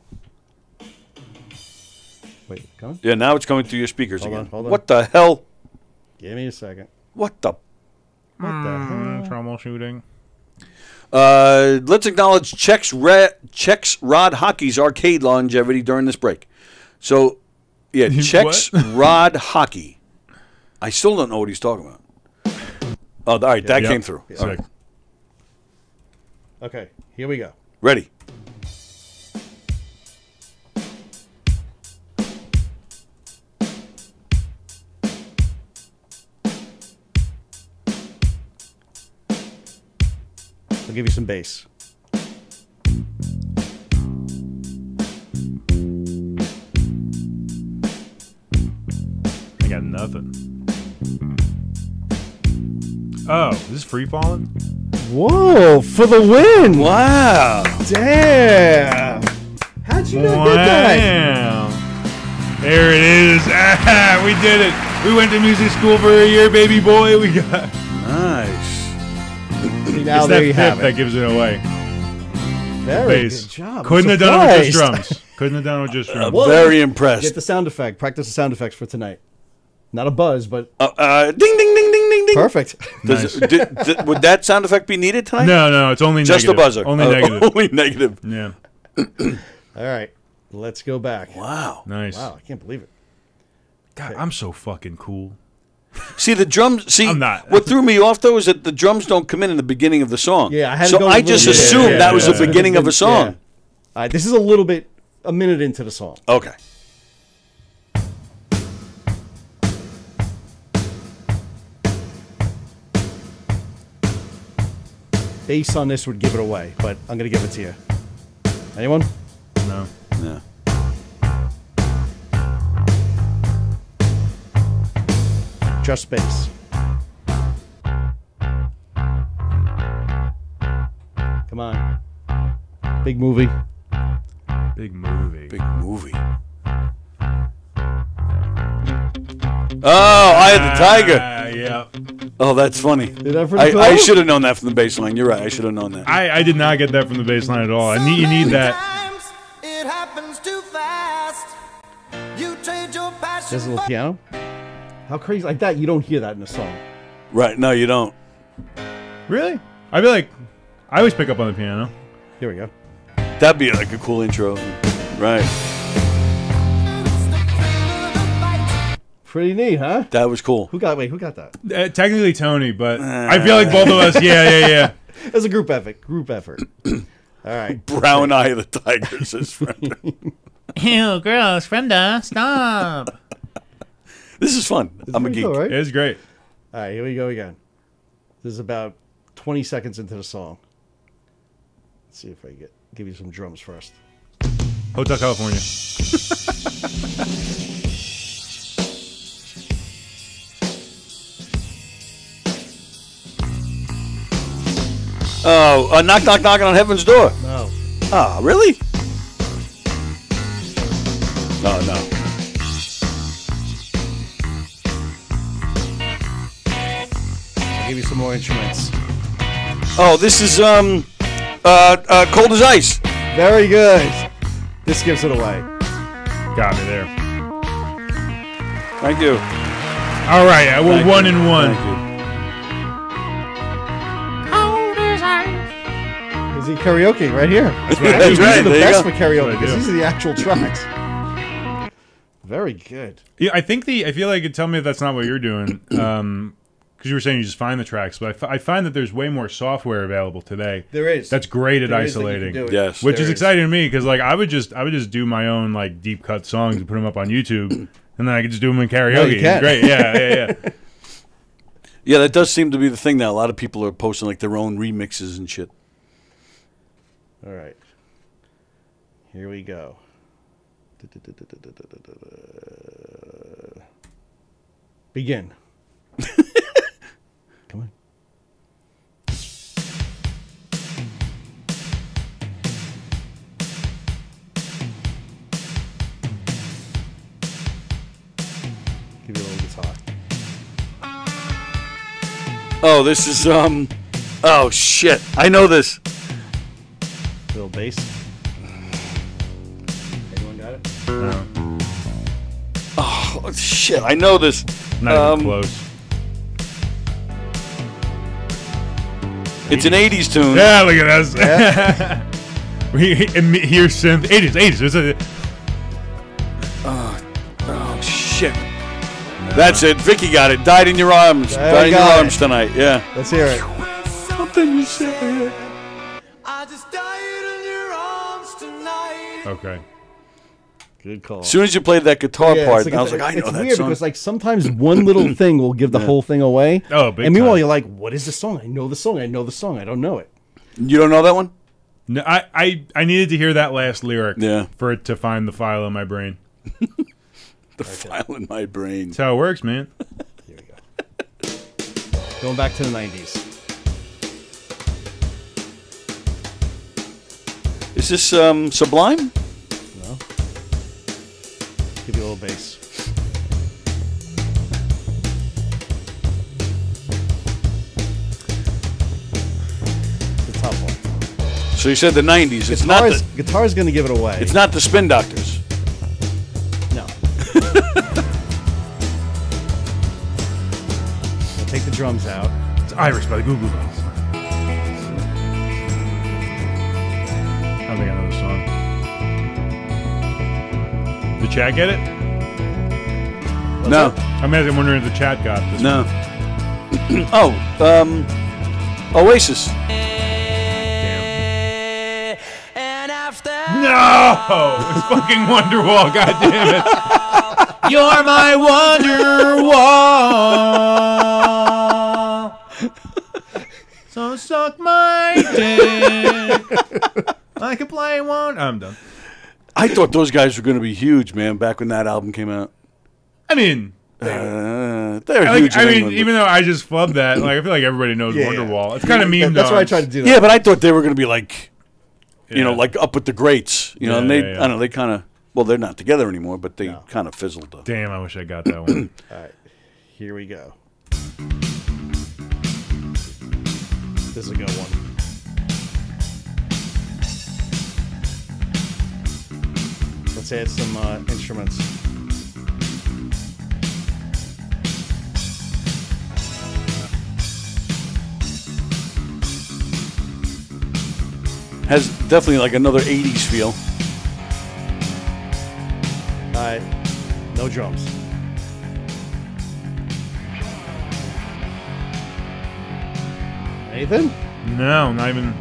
Wait, coming? Yeah, now it's coming through your speakers again. Hold on. What the hell? Give me a second. What the hell? Troubleshooting. Let's acknowledge Chex Rod Hockey's arcade longevity during this break. So, yeah, Chex Rod Hockey. I still don't know what he's talking about. Oh, all right, that came through. Yeah. Right. Okay, here we go. Ready. I'll give you some bass. I got nothing. Oh, is this free falling? Whoa, for the win! Wow. Damn. How'd you not get that? There it is. Ah, we did it. We went to music school for a year, baby boy. We got nice. See, now it's there that you have it. that gives it away. Very good job. Couldn't have done it with just drums. Couldn't have done it with just drums. Very impressed. Get the sound effect. Practice the sound effects for tonight. Not a buzz, but ding, ding, ding, ding, ding, ding. Perfect. Nice. Would that sound effect be needed tonight? No, it's only just negative. the buzzer. Only negative. Only negative. Yeah. All right, let's go back. Wow. Nice. Wow, I can't believe it. God, I'm so fucking cool. See, the drums. See, I'm not. what threw me off though is that the drums don't come in the beginning of the song. Yeah, I had to so go I a just little bit. assumed that was the beginning of a song. Yeah. All right, this is a minute into the song. Okay. Bass on this would give it away, but I'm going to give it to you. Anyone? No. Yeah. Just bass. Come on. Big movie. Big movie. Big movie. Oh, Eye of the Tiger. Yeah. Oh, that's funny. I should have known that from the bass line. You're right. I should have known that. I did not get that from the bass line at all. You need that. It happens too fast. You trade your passion. There's a little piano. How crazy like that? You don't hear that in a song. Right? No, you don't. Really? I feel like I always pick up on the piano. Here we go. That'd be like a cool intro, right? Pretty neat, huh? That was cool. Who got that? Technically Tony, but I feel like both of us. Yeah. It's a group effort. All right. Brown Eye of the Tiger, says Brenda. Ew, gross, Brenda, stop. This is fun. I'm a geek. Cool, right? It is great. All right, here we go again. This is about 20 seconds into the song. Let's see if I give you some drums first. Hotel California. Oh, knock, knock, knocking on heaven's door. No. Ah, really? No. I'll give you some more instruments. Oh, this is Cold as Ice. Very good. This gives it away. Got me there. Thank you. All right, yeah, we're Thank one you. and one. Thank you. Is he karaoke right here? That's These right. are the There you best go. for karaoke That's what I because do. these are the actual tracks. Very good. Yeah, I feel like tell me if that's not what you're doing. Because you were saying you just find the tracks, but I find that there's way more software available today. There is. That's great at There is that you can isolating. do it. Yes. Which There is is. exciting to me because like I would just do my own like deep cut songs and put them up on YouTube, and then I could just do them in karaoke. you can. Great, yeah. Yeah, that does seem to be the thing now. A lot of people are posting like their own remixes and shit. All right. Here we go. Begin. Come on. Give you a little guitar. Oh, this is oh shit. I know this. Little bass. Anyone got it? Oh shit. I know this. Not even close. It's an 80s tune. Yeah, look at us. Yeah. Here's synth. 80s. It's a, Oh shit. That's it. Vicky got it. Died in your arms. I Died in your got arms it. tonight. Yeah. Let's hear it. Something you said. I just died in your arms tonight. okay. Good call. As soon as you played that guitar Yeah, part, it's I was like, I know it's that weird song. because like sometimes one little thing will give the whole thing away. Oh, big and meanwhile time. you're like, what is the song? I know the song. I know the song. I don't know it. You don't know that one? No, I needed to hear that last lyric Yeah. for it to find the file in my brain. The file in my brain. That's how it works, man. Here we go. Going back to the 90s. Is this Sublime? No. Give you a little bass. The top one. So you said the 90s. It's not the, Guitar's going to give it away. it's not the Spin Doctors. No. We'll take the drums out. It's Iris by the Goo Goo Dolls. I don't think I know this song. Did Chad get it? No. I'm wondering if the chat got this. No. Oasis. No! It's fucking Wonderwall, goddammit. You're my Wonderwall. So suck my dick. I can play one. I'm done. I thought those guys were going to be huge, man, back when that album came out. I mean, they're huge. I mean, even though I just flubbed that, like I feel like everybody knows Wonderwall. It's kind of meme. That's why I tried to do that. Yeah, but I thought they were going to be like, you know, like up with the greats. You know, and they, I don't know, they kind of, well, they're not together anymore, but they kind of fizzled though. Damn, I wish I got that one. All right, here we go. This is a good one. Let's add some instruments. Has definitely like another 80s feel. All right, no drums. Anything? No, not even.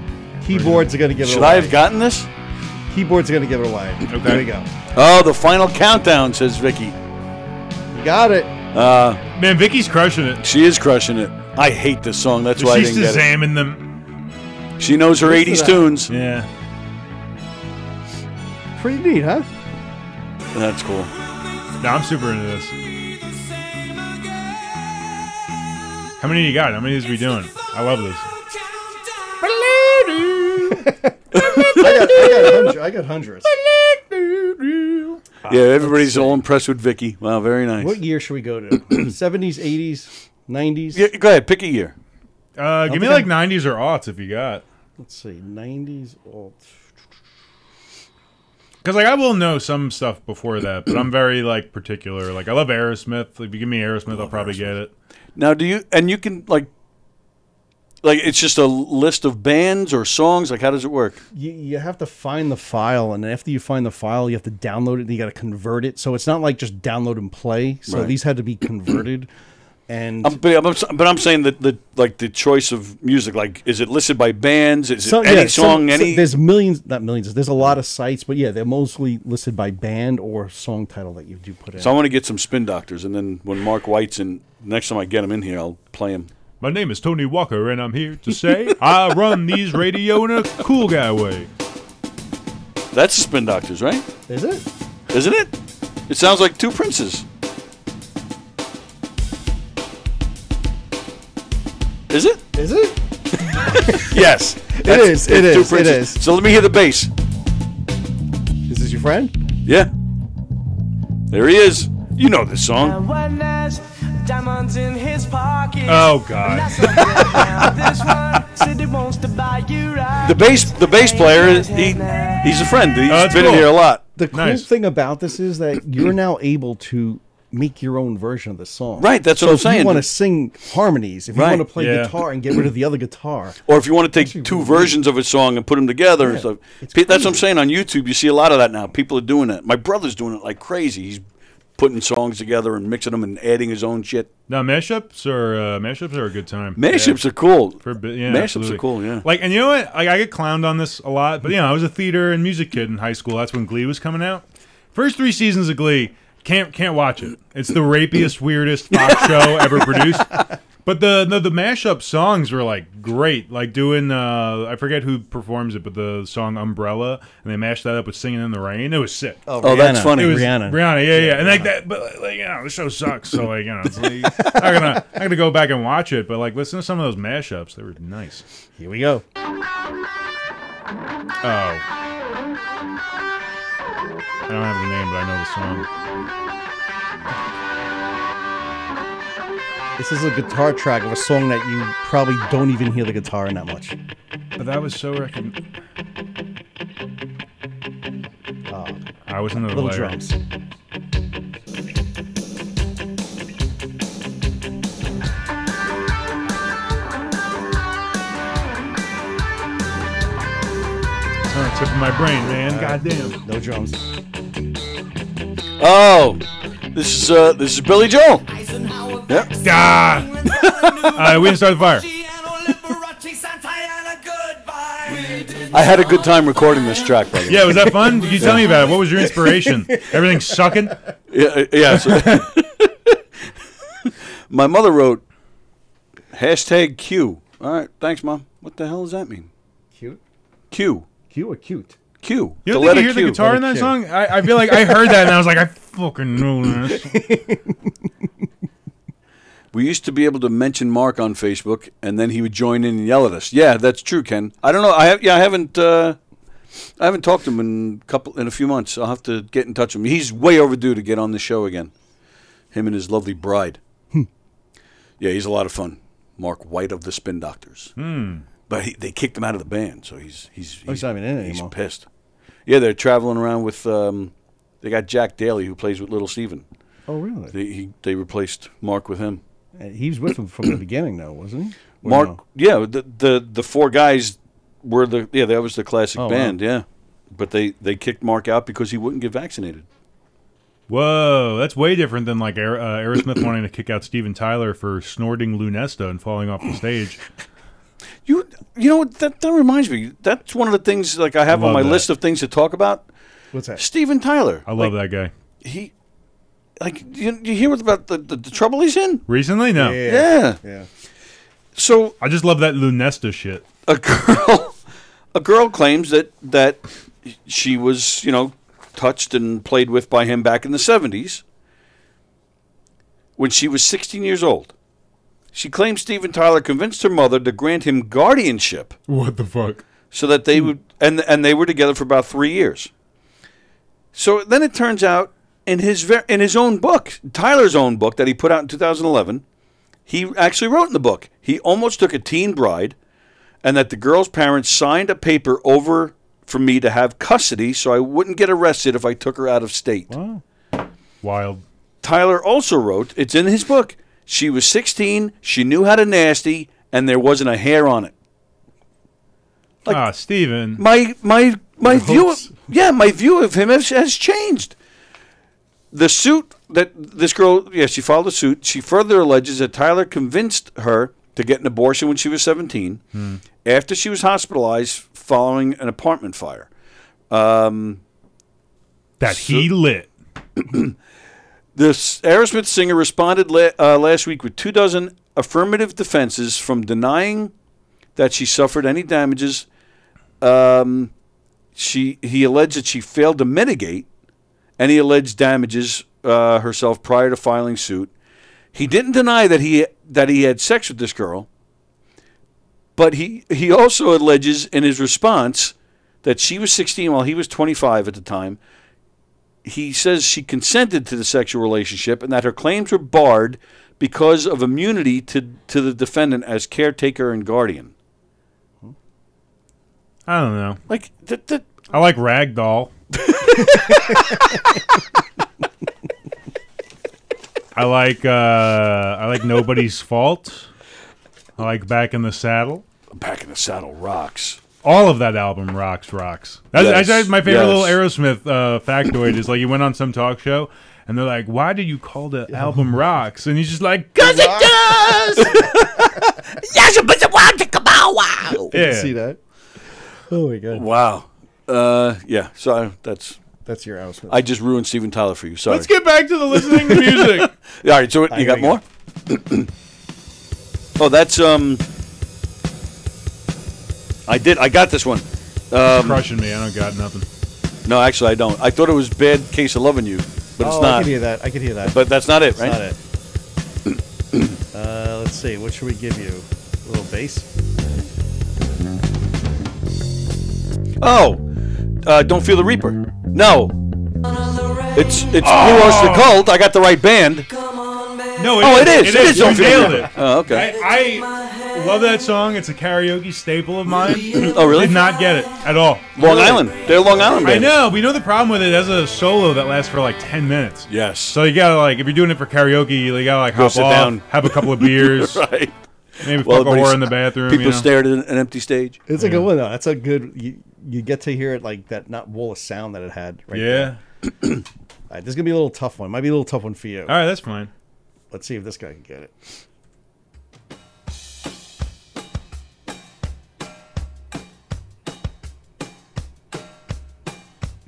Keyboards are going to give it away. Should I have gotten this? Keyboards are going to give it away. Okay. There we go. Oh, the final countdown, says Vicky. You got it. Man, Vicky's crushing it. She is crushing it. I hate this song. That's why I She's didn't get it. Shazamming them. She knows her 80s tunes. Yeah. Pretty neat, huh? That's cool. No, I'm super into this. How many you got? How many is we doing? I love this. I got hundreds. Yeah, everybody's all impressed with Vicky. Wow, very nice. What year should we go to? 70s, 80s, 90s? Yeah, go ahead, pick a year. Give me like 90s or aughts if you got. Let's see, 90s. Because like I will know some stuff before that, but I'm very like particular. Like I love Aerosmith. If you give me Aerosmith, I'll probably get it. Now, do you and you can like it's just a list of bands or songs? Like how does it work? You have to find the file, and after you find the file, you have to download it. And you got to convert it, so it's not like just download and play. So Right. these had to be converted. And but I'm saying that the choice of music, like, is it listed by bands? Is it yeah, any song? Any? there's millions, not millions. There's a lot of sites, but yeah, they're mostly listed by band or song title that you do put in. So I want to get some Spin Doctors, and then when Mark White's in, next time I get him in here, I'll play him. My name is Tony Walker, and I'm here to say I run these radio in a cool guy way. That's the Spin Doctors, right? Is it? Isn't it? It sounds like Two Princes. Is it? Is it? Yes. It is. It it's Two is. It Princes. is. So let me hear the bass. Is this your friend? Yeah. There he is. You know this song. Diamonds in his pocket. Oh God. The bass player is he's a friend. He's that's been in cool. here a lot. The cool thing about this is that you're now able to make your own version of the song. Right, that's so what I'm if saying. you want to sing harmonies, if you Right. want to play guitar and get rid of the other guitar. Or if you want to take two versions of a song and put them together. and stuff. That's what I'm saying on YouTube. You see a lot of that now. People are doing that. My brother's doing it like crazy. He's putting songs together and mixing them and adding his own shit. No, mashups are a good time. Mashups are cool. Yeah, Mashups absolutely. are cool, yeah. Like, and you know what? Like, I get clowned on this a lot, but you know, I was a theater and music kid in high school. That's when Glee was coming out. First 3 seasons of Glee, can't watch it. It's the rapiest, weirdest Fox show ever produced. But the mashup songs were like great. Like doing I forget who performs it, but the song Umbrella, and they mashed that up with Singing in the Rain. It was sick. Oh, that's funny. It was Rihanna, yeah. And like that, but like, you know, the show sucks. So like, you know, it's like, I'm gonna go back and watch it. But like, listen to some of those mashups. They were nice. Here we go. Oh. I don't have the name, but I know the song. This is a guitar track of a song that you probably don't even hear the guitar in that much. But that was so I was in the little layer. drums. It's on the tip of my brain, man. Goddamn. No drums. Oh, This is Billy Joel. Yep. Ah! We didn't start the fire. I had a good time recording this track, by the way. Yeah, was that fun? You tell me about it. What was your inspiration? Everything sucking? Yeah. My mother wrote #Q. All right, thanks, Mom. What the hell does that mean? Cute? Q. Q or cute? Q. You don't think you hear the guitar in that song? I feel like I heard that and I was like, I fucking know this. We used to be able to mention Mark on Facebook, and then he would join in and yell at us. Yeah, that's true, Ken. I don't know. I haven't talked to him in a few months. I'll have to get in touch with him. He's way overdue to get on the show again. Him and his lovely bride. Yeah, he's a lot of fun. Mark White of the Spin Doctors. But they kicked him out of the band, so he's not even in it anymore. He's pissed. Yeah, they're traveling around with. They got Jack Daly, who plays with Little Steven. Oh, really? They replaced Mark with him. He was with him from the beginning, though, wasn't he? Or Mark, no? yeah, the four guys were that was the classic band, wow. yeah. But they kicked Mark out because he wouldn't get vaccinated. Whoa, that's way different than like Aerosmith wanting to kick out Steven Tyler for snorting Lunesta and falling off the stage. You know that reminds me. That's one of the things like I have on my list of things to talk about. What's that? Steven Tyler. I love that guy. He. Like, you hear about the trouble he's in? Recently? No. Yeah. So I just love that Lunesta shit. A girl claims that she was, touched and played with by him back in the 70s when she was 16 years old. She claims Steven Tyler convinced her mother to grant him guardianship. What the fuck? So that they would, and they were together for about 3 years. So then it turns out, in his own book, Tyler's own book that he put out in 2011, he actually wrote in the book, he almost took a teen bride, and that the girl's parents signed a paper over for me to have custody so I wouldn't get arrested if I took her out of state. Wow. Wild. Tyler also wrote, it's in his book, she was 16, she knew how to nasty, and there wasn't a hair on it. Like, Steven. My view of him has changed. The suit that this girl, she filed a suit. She further alleges that Tyler convinced her to get an abortion when she was 17 after she was hospitalized following an apartment fire. He lit. This Aerosmith singer responded last week with 24 affirmative defenses from denying that she suffered any damages. He alleged that she failed to mitigate any alleged damages herself prior to filing suit. He didn't deny that he had sex with this girl, but he also alleges in his response that she was 16 while he was 25 at the time. He says she consented to the sexual relationship and that her claims were barred because of immunity to the defendant as caretaker and guardian. I don't know. Like I like Ragdoll. I like Nobody's Fault. I like Back in the Saddle. Back in the Saddle rocks. All of that album rocks. That's my favorite little Aerosmith factoid is like he went on some talk show and they're like, why did you call the album rocks? And he's just like, 'cause it does. Yes, but the wow. Yeah. See that? Oh my god. Wow. Yeah. So that's your Aerosmith. I just ruined Steven Tyler for you. Sorry. Let's get back to the listening to music. All right. So you got more? Oh, that's I got this one. Crushing me. I don't got nothing. No, actually, I don't. I thought it was Bad Case of Loving You, but it's not. I can hear that. But that's not it, right? That's not it. Let's see. What should we give you? A little bass? Oh, Don't Feel the Reaper. No. It's Blue Oyster Cult. I got the right band. No, it is. It is. You Don't Feel the nailed Reaper. it. Oh, okay. I love that song. It's a karaoke staple of mine. Oh, really? Did not get it at all. Long Island. They're Long Island band. I know. We know the problem with it as a solo that lasts for like 10 minutes. Yes. So you gotta if you're doing it for karaoke, you gotta Go hop sit off, down. have a couple of beers, Right. maybe fuck a whore in the bathroom. People stared at an empty stage. It's a good one though. That's a good. You get to hear it like that. Not wall of sound that it had. Right Yeah. there. All right, this is gonna be a little tough one. Might be a little tough one for you. All right, that's fine. Let's see if this guy can get it.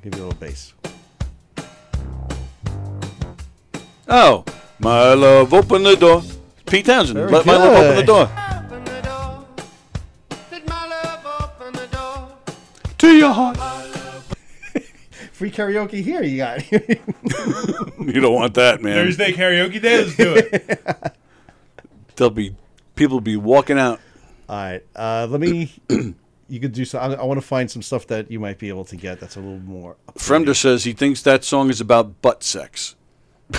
Give you a little bass. Oh, my love, open the door. Pete Townsend, Very let my love open the good. door. Open the door. Let my love open the door. To your heart. Free karaoke here, you got. You don't want that, man. Thursday karaoke day. Let's do it. People be walking out. All right, let me. You could do so. I want to find some stuff that you might be able to get. That's a little more. Fremder says he thinks that song is about butt sex.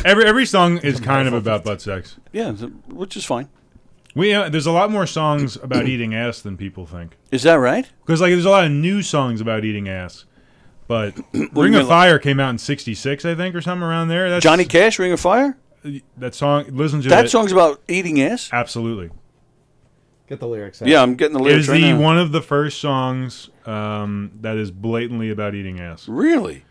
Every song is kind of about butt sex. Yeah, which is fine. There's a lot more songs about eating ass than people think. Is that right? Because there's a lot of new songs about eating ass. But Ring of Fire came out in '66, I think, or something around there. That's, Johnny Cash, Ring of Fire? That song, listen to it. That song's about eating ass? Absolutely. Get the lyrics out. Yeah, I'm getting the It lyrics is right now. one of the first songs that is blatantly about eating ass. Really?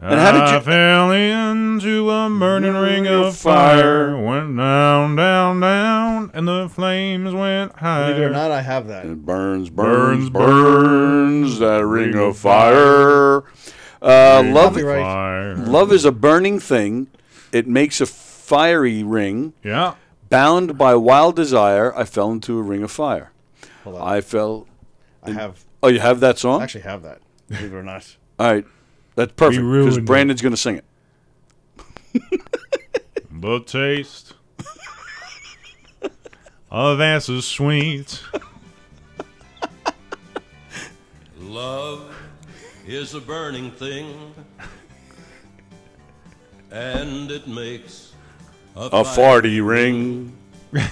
And how did you... I fell into a burning ring of fire, went down, down, down, and the flames went higher. Believe it or not, I have that. It burns, that ring of fire. Love is a burning thing. It makes a fiery ring. Yeah. Bound by wild desire, I fell into a ring of fire. Hold on. I fell... I have... Oh, you have that song? I actually have that. Believe it or not. All right. That's perfect, because Brandon's going to sing it. The taste of ass is sweet. Love is a burning thing, and it makes a farty ring. We'll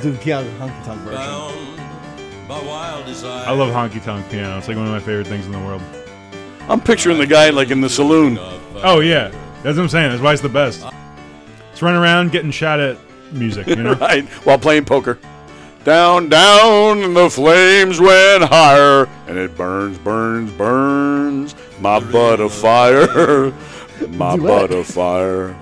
do the piano honky tonk version. Bound by wild desire. I love honky tonk piano. It's like one of my favorite things in the world. I'm picturing the guy like in the saloon. Oh yeah, that's what I'm saying. That's why it's the best. It's running around getting shot at music, you know? Right, while playing poker. Down, down, and the flames went higher, and it burns, burns, burns. My butt of fire, my butt of fire.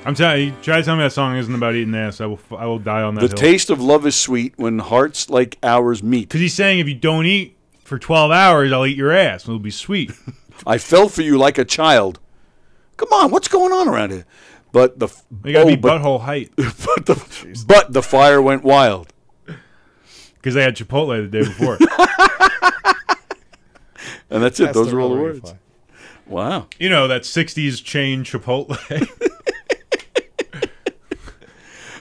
I'm telling you, try to tell me that song isn't about eating ass. I will die on that The hill. taste of love is sweet when hearts like ours meet. Because he's saying if you don't eat for 12 hours, I'll eat your ass. It'll be sweet. I fell for you like a child. Come on, what's going on around here? But the You gotta be butthole height. but the fire went wild. Because they had Chipotle the day before. And that's it. Those are all the words. Wow. You know, that 60s chain Chipotle.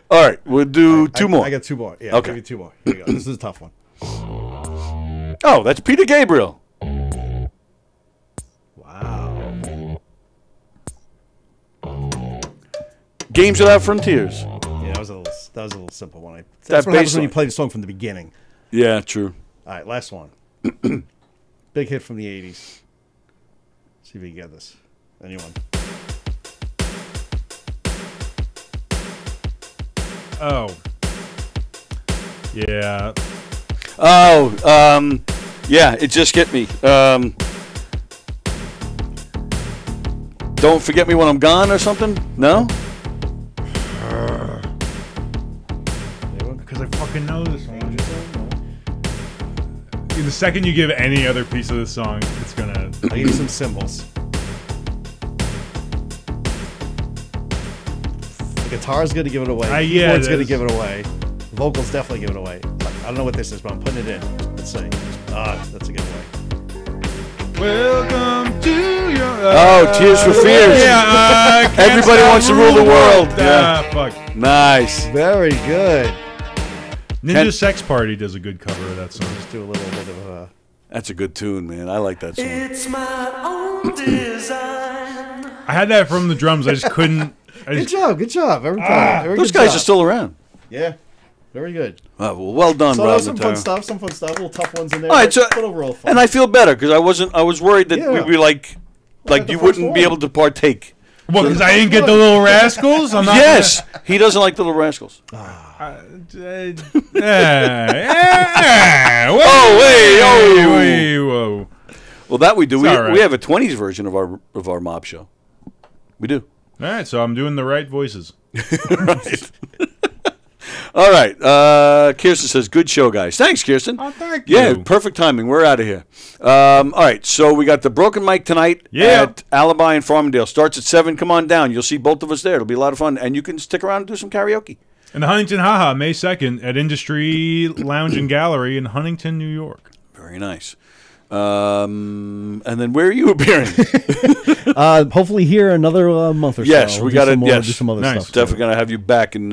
All right, we'll do two more. I got two more. Yeah, okay. I'll give you two more. Here you go. This is a tough one. Oh, that's Peter Gabriel. Wow. Games Without Frontiers. Yeah, that was a little simple one. That's what happens when you play the song from the beginning. Yeah, true. All right, last one. Big hit from the 80s. See if you can get this. Anyone? Oh. Yeah. Oh, yeah, it just hit me. Don't Forget Me When I'm Gone or something? No? Because I fucking know this one. The second you give any other piece of the song, it's gonna... I'll give you some symbols. The guitar's going to give it away. The yeah, keyboard's going to give it away. The vocals definitely give it away. I don't know what this is, but I'm putting it in. Let's see. Ah, that's a giveaway. Welcome to your... Oh, Tears for Fears. Yeah, Everybody wants to rule the world. Yeah. Fuck. Nice. Very good. Ninja Sex Party does a good cover of that song. Just do a little bit of a... That's a good tune, man. I like that song. It's my own design. I had that from the drums. I just couldn't... Good job. Every time. Those guys are still around. Yeah. Very good. Well done, So Rob some Notaro. fun stuff, little tough ones in there. All right, so, but overall fun. and I feel better because I was worried that we'd be like you wouldn't be able to partake. What, because I didn't get the Little Rascals? I'm not Yes, he doesn't like the Little Rascals. Whoa, Oh, wait, whoa. Well, that we do. It's all right. We have a 20s version of our mob show. We do. All right, so I'm doing the right voices. Right. All right. Kirsten says, good show, guys. Thanks, Kirsten. Oh, thank you. Yeah, perfect timing. We're out of here. All right, so we got the Broken Mic tonight at Alibi in Farmingdale. Starts at 7. Come on down. You'll see both of us there. It'll be a lot of fun. And you can stick around and do some karaoke. And the Huntington Haha, May 2nd at Industry Lounge and Gallery in Huntington, New York. Very nice. And then where are you appearing? Hopefully here another month or so. Yes, we got to do some other stuff. Definitely going to have you back and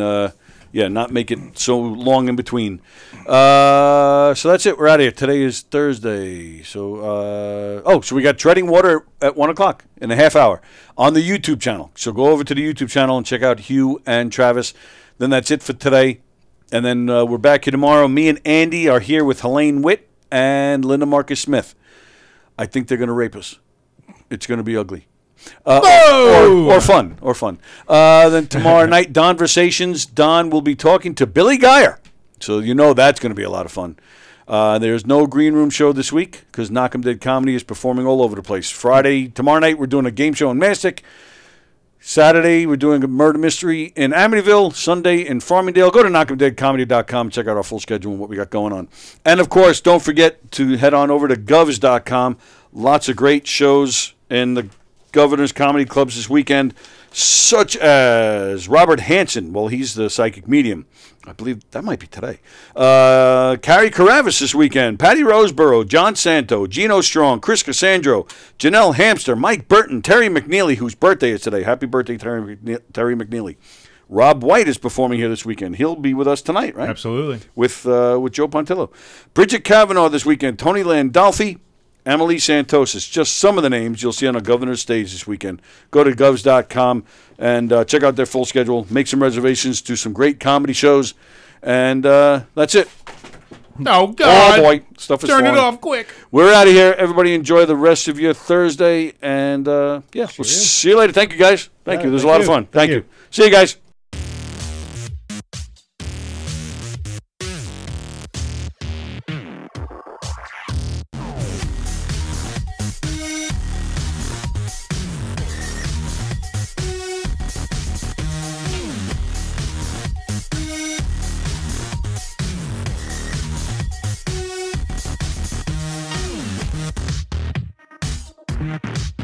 not make it so long in between. So that's it. We're out of here. Today is Thursday. So so we got Treading Water at 1 o'clock in a half hour on the YouTube channel. So go over to the YouTube channel and check out Hugh and Travis. Then that's it for today. And then we're back here tomorrow. Me and Andy are here with Helene Witt and Linda Marcus Smith. I think they're going to rape us. It's going to be ugly. Or fun. Then tomorrow night, Donversations. Don will be talking to Billy Geyer. So you know that's going to be a lot of fun. There's no Green Room show this week because Knock 'em Dead Comedy is performing all over the place. Tomorrow night, we're doing a game show in Mastic. Saturday, we're doing a murder mystery in Amityville. Sunday in Farmingdale. Go to knockemdeadcomedy.com. Check out our full schedule and what we got going on. And, of course, don't forget to head on over to govs.com. Lots of great shows in the Governor's Comedy Clubs this weekend, such as Robert Hansen. Well, he's the psychic medium. I believe that might be today. Carrie Carravas this weekend. Patty Roseborough, John Santo, Gino Strong, Chris Cassandro, Janelle Hamster, Mike Burton, Terry McNeely, whose birthday is today. Happy birthday, Terry McNeely. Rob White is performing here this weekend. He'll be with us tonight, right? Absolutely. With Joe Pontillo. Bridget Kavanaugh this weekend. Tony Landolfi. Emily Santos. It's just some of the names you'll see on the Governor's stage this weekend. Go to govs.com and check out their full schedule. Make some reservations. Do some great comedy shows. And that's it. Oh, God. Oh, boy. Stuff is Turn flying. it off quick. We're out of here. Everybody enjoy the rest of your Thursday. And, we'll see you later. Thank you, guys. Thank you. There's a lot of fun. Thank you. See you, guys. Thank you.